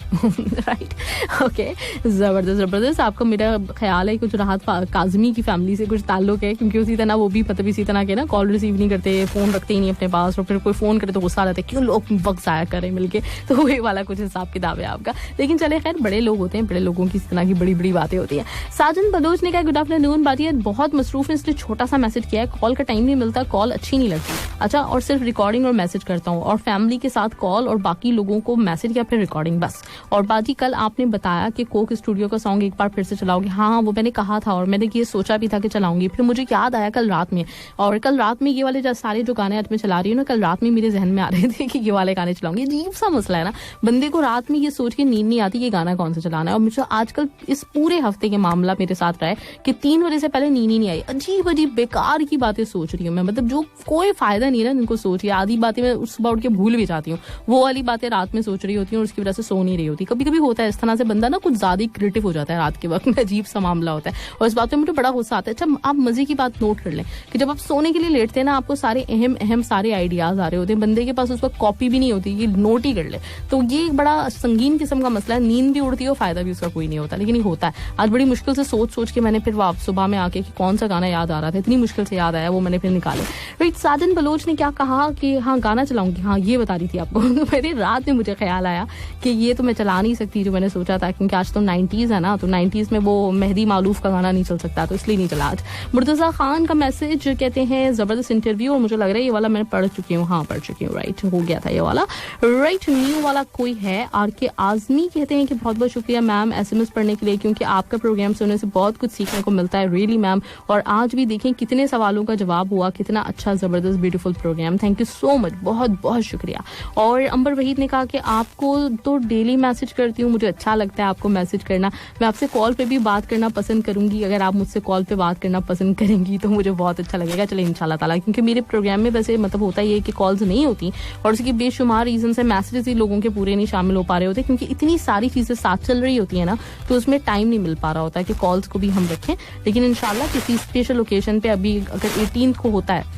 राइट, ओके, जबरदस्त। आपका मेरा ख्याल है कुछ राहत काजमी की फैमिली से कुछ ताल्लुक है, क्योंकि उसी तरह वो भी मतलब इसी तरह के ना कॉल रिसीव नहीं करते, फोन रखते ही नहीं अपने पास, और फिर कोई फोन करे तो गुस्सा आता है क्यों लोग वक्त जाया करें मिलके। तो वही वाला कुछ हिसाब किताब है आपका। लेकिन चले खैर, बड़े लोग होते हैं, बड़े लोगों की इस तरह की बड़ी बड़ी बातें होती हैं। साजन बलोच ने कहा गुड आफ्टरनून बातिया, बहुत मसरूफ है इसलिए छोटा सा मैसेज किया है, कॉल का टाइम नहीं मिलता, कॉल अच्छी नहीं लगती। अच्छा, और सिर्फ रिकॉर्डिंग और मैसेज करता हूँ, और फैमिली के साथ कॉल, और बाकी लोगों को मैसेज या फिर रिकॉर्डिंग बस। और बाजी कल आपने बताया कि कोक स्टूडियो का सॉन्ग एक बार फिर से चलाओगे। हाँ, वो मैंने कहा था, और मैंने ये सोचा भी था कि चलाऊंगी। फिर मुझे याद आया कल रात में, और कल रात में ये वाले सारे जो गाने आज मैं चला रही हूँ ना, कल रात में मेरे जहन में आ रहे थे कि ये वाले गाने चलाऊंगी। अजीब सा मसला है ना, बंदे को रात में ये सोच के नींद नहीं आती कि गाना कौन सा चलाना है। और मुझे आजकल इस पूरे हफ्ते के मामला मेरे साथ रहा है कि 3 बजे से पहले नींद ही नहीं आई। अजीब अजीब बेकार की बातें सोच रही हूँ मैं, मतलब जो कोई फायदा नहीं है ना इनको सोच रही। आधी बातें मैं सुबह उठ के भूल भी जाती हूँ, वो वाली बातें रात में सोच रही होती हूँ, और उसकी वजह से सो नहीं रही होती। कभी कभी होता है इस तरह से, बंदा ना कुछ ज्यादा क्रिएटिव हो जाता है रात के वक्त में, अजीब सा मामला होता है, और इस बात पे मुझे बड़ा गुस्सा आता है। अच्छा, आप मजे की बात नोट कर लें कि जब आप सोने के लिए लेटते हैं ना, आपको सारे अहम सारे आइडियाज आ रहे होते हैं, बंदे के पास उस वक्त कॉपी भी नहीं होती, ये नोट ही कर ले। तो ये एक बड़ा संगीन किस्म का मसला है, नींद भी उड़ती है और फायदा भी उसका कोई नहीं होता, लेकिन ये होता है। आज बड़ी मुश्किल से सोच के मैंने फिर सुबह में आके कि कौन सा गाना याद आ रहा था, इतनी मुश्किल से याद आया, वो मैंने फिर निकाले। राइट, साजन बलोच ने क्या कहा कि हाँ गाना चलाऊंगी, हाँ ये बता रही थी आपको। तो मेरी रात में मुझे ख्याल आया कि ये तो मैं चला नहीं सकती जो मैंने सोचा था, क्योंकि आज तो 90s है ना, तो 90s में वो मेहदी मालूफ का गाना नहीं चल सकता, तो इसलिए नहीं चला आज। मुर्तजा खान का मैसेज कहते हैं जबरदस्त इंटरव्यू, और मुझे लग रहा है ये वाला मैं पढ़ चुकी हूँ। हाँ, पढ़ चुकी हूँ। राइट, हो गया था ये वाला। राइट, न्यू वाला कोई है आर के आजमी कहते हैं कि बहुत बहुत शुक्रिया मैम SMS पढ़ने के लिए, क्योंकि आपका प्रोग्राम सुनने से बहुत कुछ सीखने को मिलता है। रियली मैम, और आज भी देखें कितने सवालों का जवाब हुआ, कितना अच्छा जबरदस्त beautiful programme, thank you so much, बहुत बहुत शुक्रिया। और अंबर वहीद ने कहा कि आपको तो डेली मैसेज करती हूँ, मुझे अच्छा लगता है आपको मैसेज करना, मैं आपसे कॉल पे भी बात करना पसंद करूंगी, अगर आप मुझसे कॉल पे बात करना पसंद करेंगी तो मुझे बहुत अच्छा लगेगा। चले इंशाल्लाह ताला, क्योंकि मेरे प्रोग्राम में वैसे मतलब होता ही है कि कॉल्स नहीं होती, और उसकी बेशुमार रीजन से मैसेजेस ही लोगों के पूरे नहीं शामिल हो पा रहे होते, क्योंकि इतनी सारी चीजें साथ चल रही होती है ना, तो उसमें टाइम नहीं मिल पा रहा होता है कि कॉल्स को भी हम रखें। लेकिन इंशाल्लाह किसी स्पेशल ओकेजन पे, अभी अगर 18 को होता है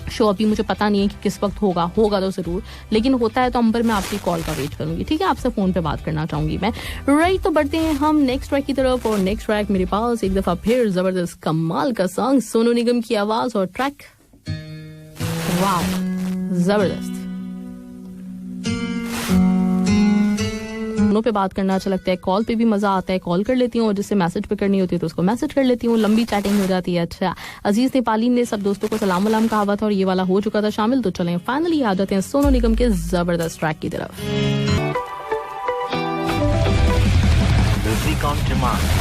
शो अभी मुझे पता नहीं है कि किस वक्त होगा तो जरूर, लेकिन होता है तो अंबर मैं आपकी कॉल का वेट करूंगी, ठीक है, आपसे फोन पे बात करना चाहूंगी मैं। राइट, तो बढ़ते हैं हम नेक्स्ट ट्रैक की तरफ, और नेक्स्ट ट्रैक मेरे पास एक दफा फिर जबरदस्त कमाल का सॉन्ग, सोनू निगम की आवाज और ट्रैक, वाह जबरदस्त। फोनों पे बात करना अच्छा लगता है, कॉल पे भी मजा आता है, कॉल कर लेती हूँ, और जिससे मैसेज पे करनी होती है तो उसको मैसेज कर लेती हूँ, लंबी चैटिंग हो जाती है। अच्छा, अजीज नेपाली ने सब दोस्तों को सलाम वलाम कहा हुआ था और ये वाला हो चुका था शामिल, तो चलें फाइनली आ जाते हैं सोनू निगम के जबरदस्त ट्रैक की तरफ। Music on demand.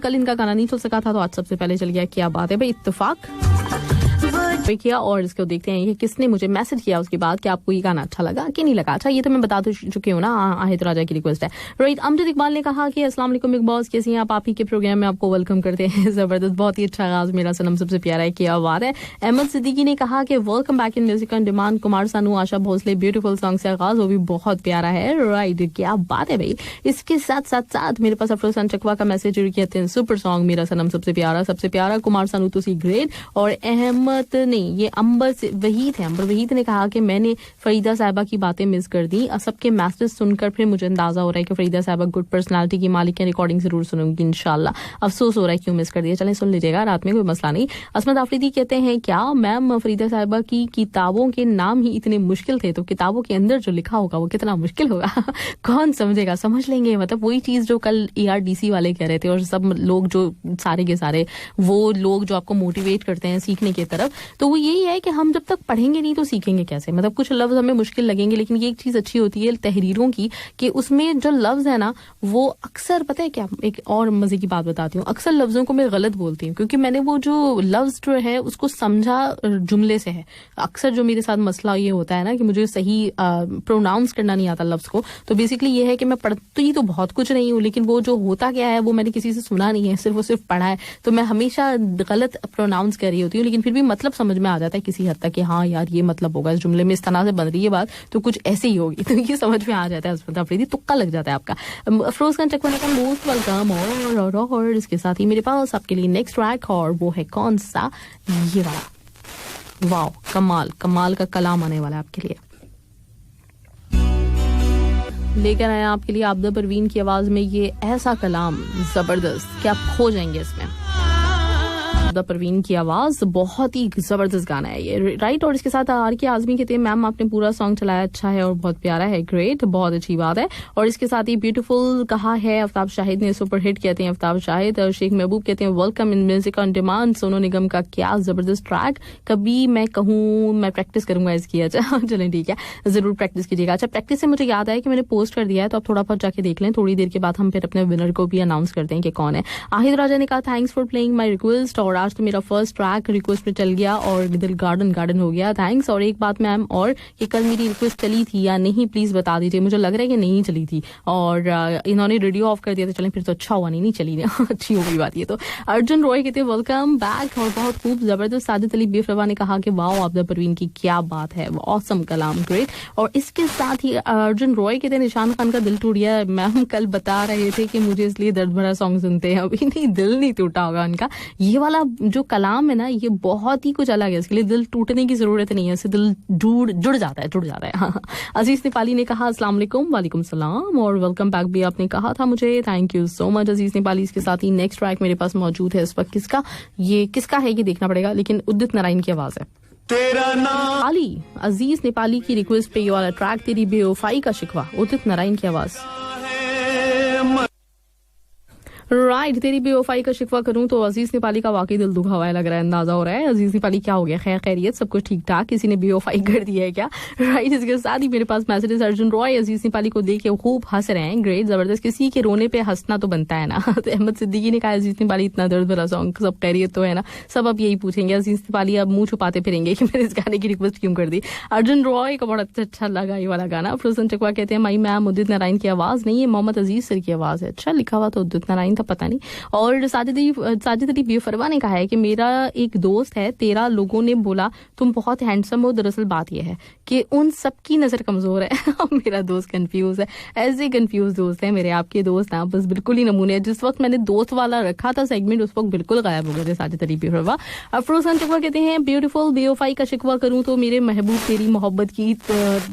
कल इनका गाना नहीं चल सका था तो आज सबसे पहले चल गया, क्या बात है भाई, इत्तेफाक किया। और इसको देखते हैं ये किसने मुझे मैसेज किया उसके बाद कि आपको ये गाना अच्छा लगा कि नहीं लगा। अच्छा, ये तो मैं बता चुकी हूँ ना, आहिद राजा की रिक्वेस्ट है। राइट, अमजद इकबाल ने कहा कि अस्सलाम वालेकुम बिग बॉस, कैसी हैं आप ही के प्रोग्राम में आपको वेलकम करते हैं, जबरदस्त, बहुत ही अच्छा आगाज, मेरा सनम सबसे प्यारा है, क्या बात है। अहमद सिद्दीकी ने कहा कि welcome back in music on demand, Kumar Sanu Asha Bhosle beautiful song से आगाज, वो भी बहुत प्यारा है। राइट, क्या बात है भाई। इसके साथ साथ साथ मेरे पास अफरोज चकवा का मैसेज कहते हैं सुपर सॉन्ग, मेरा सनम सबसे प्यारा, कुमार सानू तुसी ग्रेट। और अहमद नहीं, ये अंबर वहीद है, अंबर वहीद ने कहा कि मैंने फरीदा साहिबा की बातें मिस कर दी, सबके मैसेज सुनकर फिर मुझे अंदाजा हो रहा है कि फरीदा साहिबा गुड पर्सनालिटी की मालिक है, रिकॉर्डिंग जरूर सुनूंगी इंशाल्लाह। अफसोस हो रहा है क्यों मिस कर दिया, चलें सुन लीजिएगा रात में, कोई मसला नहीं। असमत आफरीदी कहते हैं क्या मैम फरीदा साहिबा की किताबों के नाम ही इतने मुश्किल थे, तो किताबों के अंदर जो लिखा होगा वो कितना मुश्किल होगा कौन समझेगा, समझ लेंगे। मतलब वही चीज जो कल ARDC वाले कह रहे थे, और सब लोग जो सारे के सारे वो लोग जो आपको मोटिवेट करते हैं सीखने की तरफ, तो वो यही है कि हम जब तक पढ़ेंगे नहीं तो सीखेंगे कैसे। मतलब कुछ लफ्ज हमें मुश्किल लगेंगे, लेकिन ये एक चीज अच्छी होती है तहरीरों की कि उसमें जो लफ्ज है ना वो अक्सर, पता है क्या, एक और मजे की बात बताती हूँ, अक्सर लफ्जों को मैं गलत बोलती हूँ क्योंकि मैंने वो जो लफ्ज जो है उसको समझा जुमले से है। अक्सर जो मेरे साथ मसला ये होता है ना कि मुझे सही प्रोनाउंस करना नहीं आता लफ्ज को, तो बेसिकली ये है कि मैं पढ़ती तो बहुत कुछ नहीं हूँ, लेकिन वो जो होता क्या है वो मैंने किसी से सुना नहीं है, सिर्फ पढ़ा है, तो मैं हमेशा गलत प्रोनाउंस कर रही होती हूँ, लेकिन फिर भी मतलब समझ में आ जाता है किसी हद तक कि हाँ यार ये मतलब होगा, इस जुमले में इस तरह से बन रही है बात तो कुछ ऐसे ही होगी, तो ये समझ में आ जाता है। असमत अफरीदी तुक्का लग जाता है आपका। अफरोज खान चकवाने का मोस्ट वेलकम। और इसके साथ ही मेरे पास आपके लिए नेक्स्ट ट्रैक, और वो है कौन सा, ये वाला, वाओ कमाल का कलाम आने वाला है आपके लिए, लेकर आया आपके लिए आबदा परवीन की आवाज में ये ऐसा कलाम जबरदस्त कि आप खो जाएंगे इसमें। आबदा परवीन की आवाज, बहुत ही जबरदस्त गाना है ये। राइट, और इसके साथ आर के आजमी कहते हैं मैम आपने पूरा सॉन्ग चलाया, अच्छा है और बहुत प्यारा है, ग्रेट, बहुत अच्छी बात है। और इसके साथ ही ब्यूटीफुल कहा है आफ्ताब शाहिद ने, सुपर हिट कहते हैं आफ्ताब शाहिद। और शेख महबूब कहते हैं welcome in music on demand, Sonu Nigam का क्या जबरदस्त ट्रैक, कभी मैं कहूँ मैं प्रैक्टिस करूंगा इसकी। अच्छा चलें ठीक है, जरूर प्रैक्टिस कीजिएगा। अच्छा, प्रैक्टिस से मुझे याद आया कि मैंने पोस्ट कर दिया है, तो आप थोड़ा बहुत जाके देख लें, थोड़ी देर के बाद हम फिर अपने विनर को भी अनाउंस करते हैं कि कौन है। आहिद राजा ने कहा thanks for playing my request, और आज तो मेरा फर्स्ट ट्रैक रिक्वेस्ट पे चल गया और दिल गार्डन हो गया, थैंक्स। और एक बात मैम, और कि कल मेरी रिक्वेस्ट चली थी या नहीं प्लीज बता दीजिए, मुझे लग रहा है कि नहीं चली थी और इन्होंने रेडियो ऑफ कर दिया, तो चलें फिर तो अच्छा हुआ, नहीं चली अच्छी हो गई बात ये तो। अर्जुन रॉय कहते हैं वेलकम बैक, और बहुत खूब जबरदस्त। साजिद अली बेफरवा ने कहा कि वाओ आबदा परवीन की क्या बात है, ऑसम कलाम, ग्रेट। और इसके साथ ही अर्जुन रॉय कहते हैं निशान खान का दिल टूट गया, मैम कल बता रहे थे कि मुझे इसलिए दर्द भरा सॉन्ग सुनते हैं, अभी नहीं, दिल नहीं टूटा होगा उनका। ये वाला जो कलाम है ना ये बहुत ही कुछ अलग है, इसके लिए दिल टूटने की जरूरत नहीं है, इससे दिल जुड़ जाता है। हाँ। अजीज नेपाली ने कहा अस्सलाम वालेकुम, वालेकुम सलाम, और वेलकम बैक भी आपने कहा था मुझे, थैंक यू सो मच अजीज नेपाली। इसके साथ ही नेक्स्ट ट्रैक मेरे पास मौजूद है इस वक्त, किसका है ये देखना पड़ेगा, लेकिन उदित नारायण की आवाज है। तेरा नाम अली अजीज नेपाली की रिक्वेस्ट पे ये वाला ट्रैक, तेरी बेवफाई का शिकवा, उदित नारायण की आवाज। राइट, तेरी बेवफाई का शिकवा करूं तो अजीज नेपाली का वाकई दिल दुखा हुआ है, लग रहा है, अंदाजा हो रहा है। अजीज नेपाली क्या हो गया, खैरियत, सब कुछ ठीक ठाक, किसी ने बेवफाई कर दिया है क्या? राइट, इसके साथ ही मेरे पास मैसेजेस, अर्जुन रॉय अजीज नेपाली को देख के खूब हंस रहे हैं, ग्रेट, जबरदस्त, किसी के रोने पे हंसना तो बनता है ना। तो अहमद सिद्दीकी ने कहा अजीज नेपाली इतना दर्द भरा सॉन्ग, सब खैरियत तो है ना, सब अब यही पूछेंगे, अजीज नेपाली अब मुंह छुपाते फिरेंगे कि मैंने इस गाने की रिक्वेस्ट क्यों कर दी। अर्जुन रॉय को बड़ा अच्छा लगा ये वाला गाना। फरोजन चकवा कहते हैं माई मैम उदित नारायण की आवाज नहीं है, मोहम्मद अजीज सर की आवाज है। अच्छा लिखा हुआ तो उदित नारायण इनका पता नहीं। और साजिद अली बेफरवा ने कहा है कि मेरा एक दोस्त है, 13 लोगों ने बोला तुम बहुत हैंडसम हो, दरअसल बात यह है कि उन सबकी नजर कमजोर है। मेरा दोस्त कंफ्यूज है। ऐसे कंफ्यूज दोस्त है मेरे, आपके दोस्त ना बस बिल्कुल ही नमूने। जिस वक्त मैंने दोस्त वाला रखा था सेगमेंट, उस वक्त बिल्कुल गायब हो गए थे साजिद अली बेफरवा। अफरोज खान शिकवा कहते हैं ब्यूटीफुल बेवफाई का शिकवा करूं तो मेरे महबूब तेरी मोहब्बत की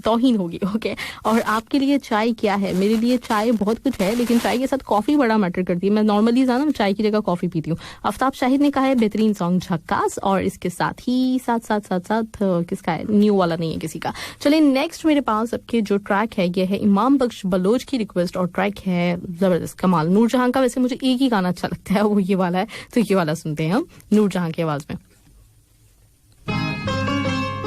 तौहीन होगी। ओके, और आपके लिए चाय क्या है? मेरे लिए चाय बहुत कुछ है, लेकिन चाय के साथ कॉफी बड़ा मैटर करती है। मैं नॉर्मली ज्यादा चाय की जगह कॉफी पीती हूँ। आफ्ताब शाहिद ने कहा है बेहतरीन सॉन्ग झक्कास, और इसके साथ ही साथ किसका है? न्यू वाला नहीं है किसी का। चलिए नेक्स्ट मेरे पास आपके जो ट्रैक है ये है इमाम बख्श बलोच की रिक्वेस्ट, और ट्रैक है जबरदस्त कमाल नूरजहां का। वैसे मुझे एक ही गाना अच्छा लगता है, वो ये वाला है, तो ये वाला सुनते हैं हम नूरजहां की आवाज में।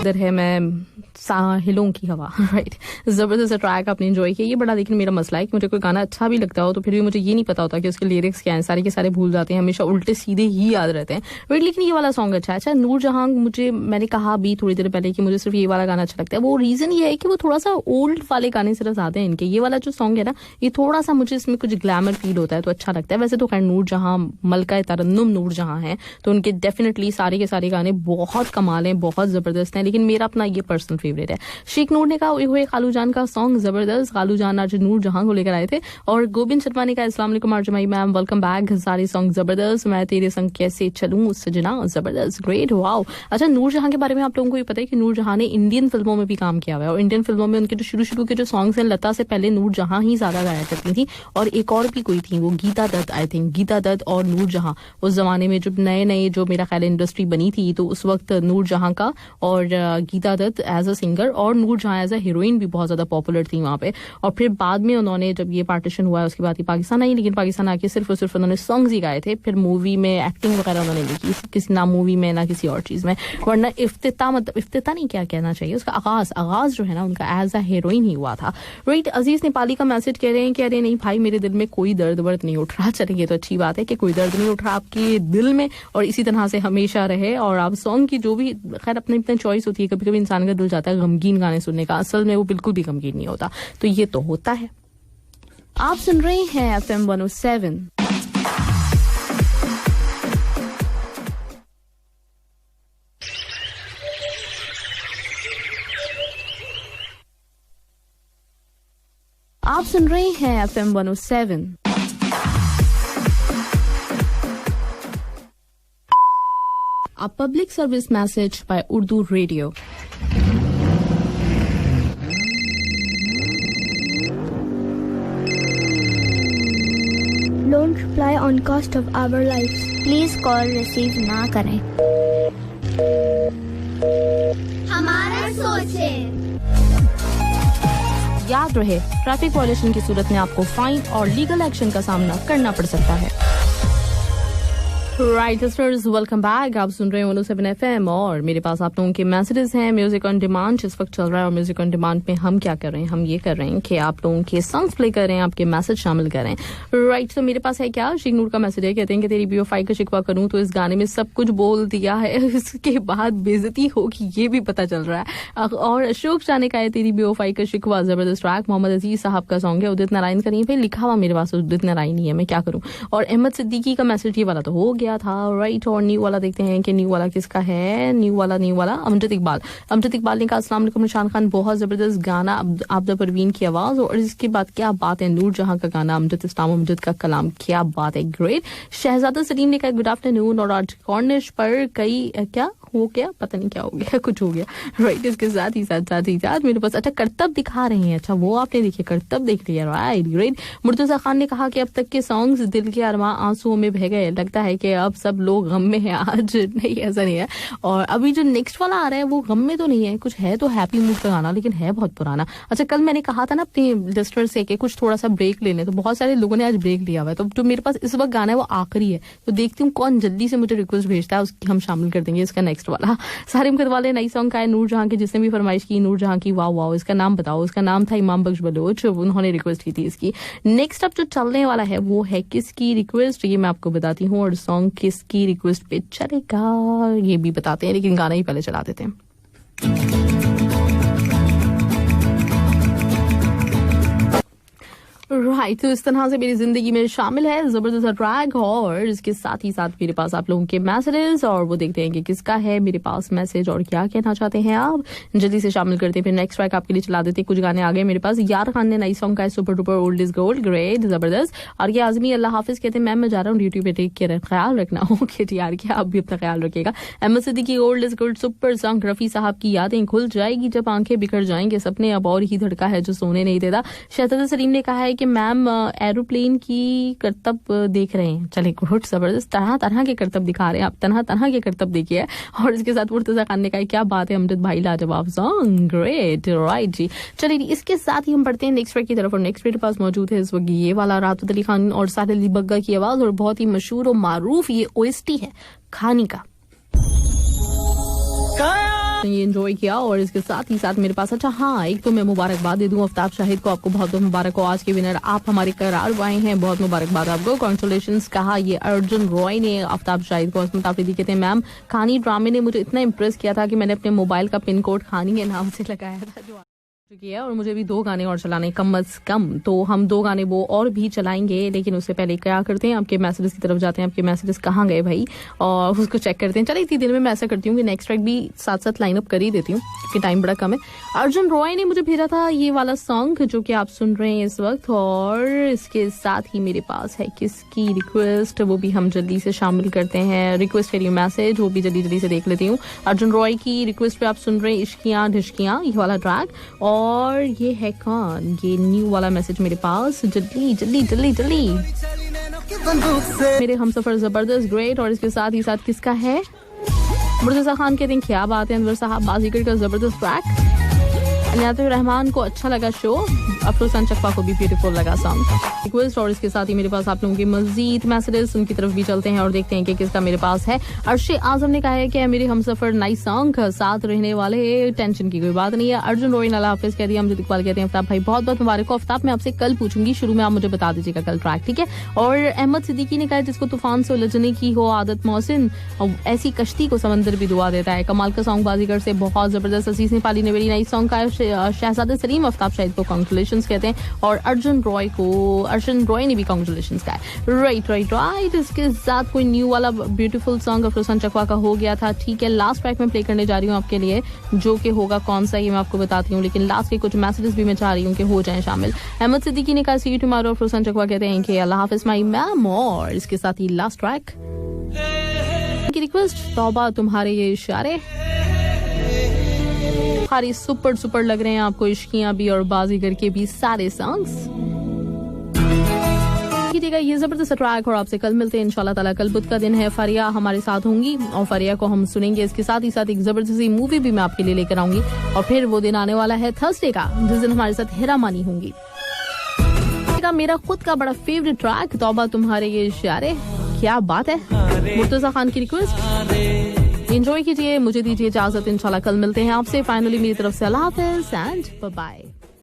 इधर है मैं साहिलों की हवा, राइट। जबरदस्त ट्रैक आपने एंजॉय किया। ये बड़ा लेकिन मेरा मसला है कि मुझे कोई गाना अच्छा भी लगता हो तो फिर भी मुझे ये नहीं पता होता कि उसके लिरिक्स क्या हैं, सारे के सारे भूल जाते हैं, हमेशा उल्टे सीधे ही याद रहते हैं, राइट। लेकिन ये वाला सॉन्ग अच्छा है। अच्छा, नूरजहां मुझे, मैंने कहा अभी थोड़ी देर पहले कि मुझे सिर्फ ये वाला गाना अच्छा लगता है। वो रीजन ये है कि वो थोड़ा सा ओल्ड वाले गाने से आते हैं इनके। ये वाला जो सॉन्ग है ना, ये थोड़ा सा मुझे इसमें कुछ ग्लैमर फील होता है तो अच्छा लगता है। वैसे तो खैर नूरजहां मलका तरन्नुम नूरजहां है, तो उनके डेफिनेटली सारे के सारे गाने बहुत कमाल हैं, बहुत जबरदस्त हैं, लेकिन मेरा अपना ये पर्सनल फेवरेट है। शेख नूर ने कहा हुए खालू जान का सॉन्ग जबरदस्त। खालू जान आज नूरजहां को लेकर आए थे। और गोविंद शर्मा ने कहा अस्सलाम वालेकुम अर्जुमाई मैम, वेलकम बैक। सारे सॉन्ग जबरदस्त। मैं तेरे संग कैसे चलूं सजना, जबरदस्त, ग्रेट, वाओ। अच्छा, नूरजहां के बारे में आप लोगों को ये पता है कि नूरजहां ने इंडियन फिल्मों में भी काम किया हुआ है, और इंडियन फिल्मों में उनके जो शुरू के जो सॉन्ग्स हैं, लता से पहले नूरजहां ही ज्यादा गाया करती थी, और एक और भी कोई थी, वो गीता दत्त, आई थिंक गीता दत्त और नूरजहां। उस जमाने में जब नए जो मेरा ख्याल इंडस्ट्री बनी थी, तो उस वक्त नूरजहां का और Geeta Dutt as a singer और नूरजहां एज अ हीरोइन भी बहुत ज्यादा पॉपुलर थी वहां पे। और फिर बाद में उन्होंने, जब ये पार्टीशन हुआ है उसके बाद ही पाकिस्तान आई, लेकिन पाकिस्तान आके सिर्फ और सिर्फ उन्होंने सॉन्ग्स ही गाए थे। फिर मूवी में एक्टिंग वगैरह उन्होंने नहीं की, किसी ना मूवी में ना किसी और चीज में। वरना इफ्तिताह, मतलब इफ्तिताह नहीं, क्या कहना चाहिए, उसका आगाज जो है ना उनका एज अ हीरोइन ही हुआ था, राइट। अजीज नेपाली का मैसेज कह रहे हैं कि अरे नहीं भाई, मेरे दिल में कोई दर्द वर्द नहीं उठ रहा। चलेंगे तो अच्छी बात है कि कोई दर्द नहीं उठ रहा आपके दिल में, और इसी तरह से हमेशा रहे। और आप सॉन्ग की जो भी, खैर अपनी अपनी चॉइस होती है, कभी कभी इंसान का दिल जाता है गमगीन गाने सुनने का, असल में वो बिल्कुल भी गमगीन नहीं होता, तो ये तो होता है। आप सुन रहे हैं FM 107। आप सुन रहे हैं FM 107। A public service message by Urdu Radio. Don't reply on cost of our lives. Please call receive ना करें। हमारा सोचें। याद रहे, ट्रैफिक वायलेशन की सूरत में आपको फाइन और लीगल एक्शन का सामना करना पड़ सकता है। Right listeners, welcome back. आप सुन रहे हैं 107 FM, और मेरे पास आप लोगों के मैसेजेस हैं। म्यूजिक ऑन डिमांड इस वक्त चल रहा है, और म्यूजिक ऑन डिमांड में हम क्या कर रहे हैं, हम ये कर रहे हैं कि आप लोगों के सॉन्ग्स प्ले कर रहे हैं, आपके मैसेज शामिल कर रहे हैं, राइट। तो मेरे पास है क्या, शेख नूर का मैसेज है, कहते हैं कि तेरी बेवफाई का शिकवा करूं तो इस गाने में सब कुछ बोल दिया है, इसके बाद बेइज्जती होगी ये भी पता चल रहा है। और अशोक शाह ने कहा है तेरी बेवफाई का शिकवा, जबरदस्त ट्रैक। मोहम्मद अजीज साहब का सॉन्ग है, उदित नारायण का नहीं, भाई लिखा हुआ मेरे पास उदित नारायण ही है, मैं क्या करूं। और अहमद सिद्दीकी का मैसेज ये वाला तो हो गया था, राइट। और न्यू वाला देखते हैं कि न्यू वाला किसका है। न्यू वाला अमजद इकबाल ने कहा अस्सलाम वालेकुम निशान खान, बहुत जबरदस्त गाना, आबदा परवीन की आवाज, और इसके बाद क्या बात है, नूरजहां का गाना, अमजद इस्लाम अमजद का कलाम, क्या बात है, ग्रेट। शहजादा सलीम ने कहा गुड आफ्टरनून, और आज कॉर्निश पर कई क्या हो गया, पता नहीं क्या हो गया, कुछ हो गया, राइट। इसके साथ ही मेरे पास अच्छा करतब दिखा रहे हैं, अच्छा वो आपने देखिए करतब देख लिया, राइट, ग्रेट। मुर्तजा खान ने कहा कि अब तक के सॉन्ग्स दिल के अरमां आंसुओं में बह गए, लगता है कि अब सब लोग गम में है आज। नहीं, ऐसा नहीं है। और अभी जो नेक्स्ट वाला आ रहा है वो गम में तो नहीं है, कुछ है तो हैप्पी मूड का गाना, लेकिन है बहुत पुराना। अच्छा, कल मैंने कहा था ना अपने लिस्टर से कि कुछ थोड़ा सा ब्रेक ले लें, तो बहुत सारे लोगों ने आज ब्रेक लिया हुआ है, तो जो मेरे पास इस वक्त गाना है वो आखिरी है, तो देखती हूँ कौन जल्दी से मुझे रिक्वेस्ट भेजता है, उसकी हम शामिल कर देंगे इसका नेक्स्ट वाला। सारिम कदवाले नई सॉन्ग का है नूरजहां की, जिसने भी फरमाइश की नूरजहां की, वाह वाह, इसका नाम बताओ। इसका नाम था इमाम बख्श बलोच, उन्होंने रिक्वेस्ट की थी इसकी। नेक्स्ट अप जो चलने वाला है वो है किसकी रिक्वेस्ट, ये मैं आपको बताती हूँ, और सॉन्ग किसकी रिक्वेस्ट पे चलेगा ये भी बताते हैं, लेकिन गाना ही पहले चला देते हैं। राइट, तो इस तरह से मेरी जिंदगी में शामिल है जबरदस्त ट्रैक, और इसके साथ ही साथ मेरे पास आप लोगों के मैसेजेस, और वो देखते हैं कि किसका है मेरे पास मैसेज और क्या कहना चाहते हैं आप। जल्दी से शामिल करते हैं, फिर नेक्स्ट ट्रैक आपके लिए चला देते हैं। कुछ गाने आ गए मेरे पास। यार खान ने नई सॉन्ग का है, super duper old is gold, great, जबरदस्त। और ये आजमी अल्लाह हाफिज कहते हैं मैम मैं जा रहा हूँ ड्यूटी पे, टेक केयर, ख्याल रखना। ओके जी यार, क्या आप भी अपना ख्याल रखिएगा। Ahmed Siddiqui old is gold, super song. Rafi Sahab की यादें खुल जाएगी जब आंखें बिखर जाएंगे, सपने अब और ही धड़का है जो सोने नहीं देता। शहजादा सलीम ने कहा है कि मैम एरोप्लेन की करतब देख रहे हैं। चले गुड, जबरदस्त, तरह तरह के करतब दिखा रहे हैं आप, तरह तरह के करतब देखिए। और इसके साथ मुर्तजा खान ने कहा क्या बात है अमजद भाई, लाजवाब सॉन्ग, ग्रेट, राइट जी। चलिए इसके साथ ही हम बढ़ते हैं नेक्स्ट ट्रैक की तरफ, और नेक्स्ट मेरे पास मौजूद है इस वक्त ये वाला, राहत अली खान और साहिल अली बग्गा की आवाज, और बहुत ही मशहूर और मारूफ ये ओएसटी है खानी का। ये एंजॉय किया, और इसके साथ ही साथ मेरे पास, अच्छा हाँ, एक तो मैं मुबारकबाद दे दूं आफ्ताब शाहिद को, आपको बहुत बहुत मुबारक हो, आज के विनर आप हमारे करार आए हैं, बहुत मुबारकबाद आपको, कॉन्ग्रेचुलेशंस कहा ये अर्जुन रॉय ने आफ्ताब शाहिद को। असमत आफरीदी कहते हैं मैम खानी ड्रामे ने मुझे इतना इम्प्रेस किया था कि मैंने अपने मोबाइल का पिन कोड खानी के नाम से लगाया था, जो है, और मुझे भी 2 गाने और चलाने कम अज कम, तो हम 2 गाने वो और भी चलाएंगे, लेकिन उससे पहले क्या करते हैं, आपके मैसेजेस की तरफ जाते हैं। आपके मैसेजेस कहाँ गए भाई, और उसको चेक करते हैं। चलिए इतनी देर में मैं ऐसा करती हूँ कि नेक्स्ट ट्रैक भी साथ साथ लाइन अप कर ही देती हूँ क्योंकि टाइम बड़ा कम है। अर्जुन रॉय ने मुझे भेजा था ये वाला सॉन्ग जो कि आप सुन रहे हैं इस वक्त, और इसके साथ ही मेरे पास है किसकी रिक्वेस्ट, वो भी हम जल्दी से शामिल करते हैं। रिक्वेस्ट करिए मैसेज, वो भी जल्दी जल्दी से देख लेती हूँ। अर्जुन रॉय की रिक्वेस्ट पे आप सुन रहे हैं इश्कियाँ ढिश्कियाँ, ये वाला ट्रैक, और ये है कौन, ये न्यू वाला मैसेज मेरे पास, जल्दी जल्दी जल्दी जल्दी मेरे हमसफर जबरदस्त, ग्रेट। और इसके साथ ही साथ किसका है, मुर्तजा खान कहते हैं क्या बात है अनवर साहब, बाजीगर का जबरदस्त ट्रैक। अनियातुर रहमान को अच्छा लगा शो, अफरोजान चकवा को भी ब्यूटीफुल लगा सॉन्ग रिक्वेस्ट। और इसके साथ ही मेरे पास आप लोगों के मजीद मैसेजेस, उनकी तरफ भी चलते हैं और देखते हैं कि किसका मेरे पास है। अर्शे आजम ने कहा है कि मेरे हमसफर नाइस सॉन्ग, साथ रहने वाले, टेंशन की कोई बात नहीं है। अर्जुन रोइन अल्लाह हाफिज कह दिया। अमजद इकबाल कहते हैं आफ्ताब भाई बहुत बहुत मुबारक हो। आफ्ताब मैं आपसे कल पूछूंगी, शुरू में आप मुझे बता दीजिएगा कल ट्रैक, ठीक है। और अहमद सिद्दीकी ने कहा जिसको तूफान से उलझने की हो आदत मोहसिन, ऐसी कश्ती को समंदर भी दुआ देता है। कमाल का सॉन्ग बाजीगर से, बहुत जबरदस्त। अजीज नेपाली ने बड़ी नई सॉन्ग का। शहजादा सलीम आफ्ताब शाहिद को कांग्रेचुलेशंस कहते हैं, और अर्जुन रॉय ने भी कांग्रेचुलेशंस कहा है। राइट। इसके साथ कोई न्यू वाला ब्यूटीफुल सॉन्ग अफरोजान चकवा का हो गया था, ठीक है। लास्ट ट्रैक में प्ले करने जा रही हूँ आपके लिए, जो कि होगा कौन सा ये मैं आपको बताती हूँ, लेकिन लास्ट के कुछ मैसेजेस भी मैं चाह रही हूँ कि हो जाएं शामिल। अहमद सिद्दीकी ने कहा सी यू टुमारो, अफरोजान चकवा कहते हैं कि अल्लाह हाफिज माई मैम। और इसके साथ ही लास्ट ट्रैक की रिक्वेस्ट, तौबा तुम्हारे ये इशारे, सारी सुपर लग रहे हैं आपको, इश्कियां भी और बाजीगर के भी सारे सॉन्ग्स। कीजिएगा ये जबरदस्त ट्रैक, और आपसे कल मिलते हैं इंशाल्लाह ताला। कल बुध का दिन है, फरिया हमारे साथ होंगी और फरिया को हम सुनेंगे। इसके साथ ही साथ एक जबरदस्त मूवी भी मैं आपके लिए लेकर आऊंगी, और फिर वो दिन आने वाला है थर्सडे का, जिस दिन हमारे साथ हेरा मानी होंगी। मेरा खुद का बड़ा फेवरेट ट्रैक, तौबा तुम्हारे ये इशारे, क्या बात है, मुर्तजा खान की रिक्वेस्ट। एंजॉय कीजिए, मुझे दीजिए इजाजत, इंशाल्लाह कल मिलते हैं आपसे। फाइनली मेरी तरफ से अल्लाह हाफिज एंड बाय बाय।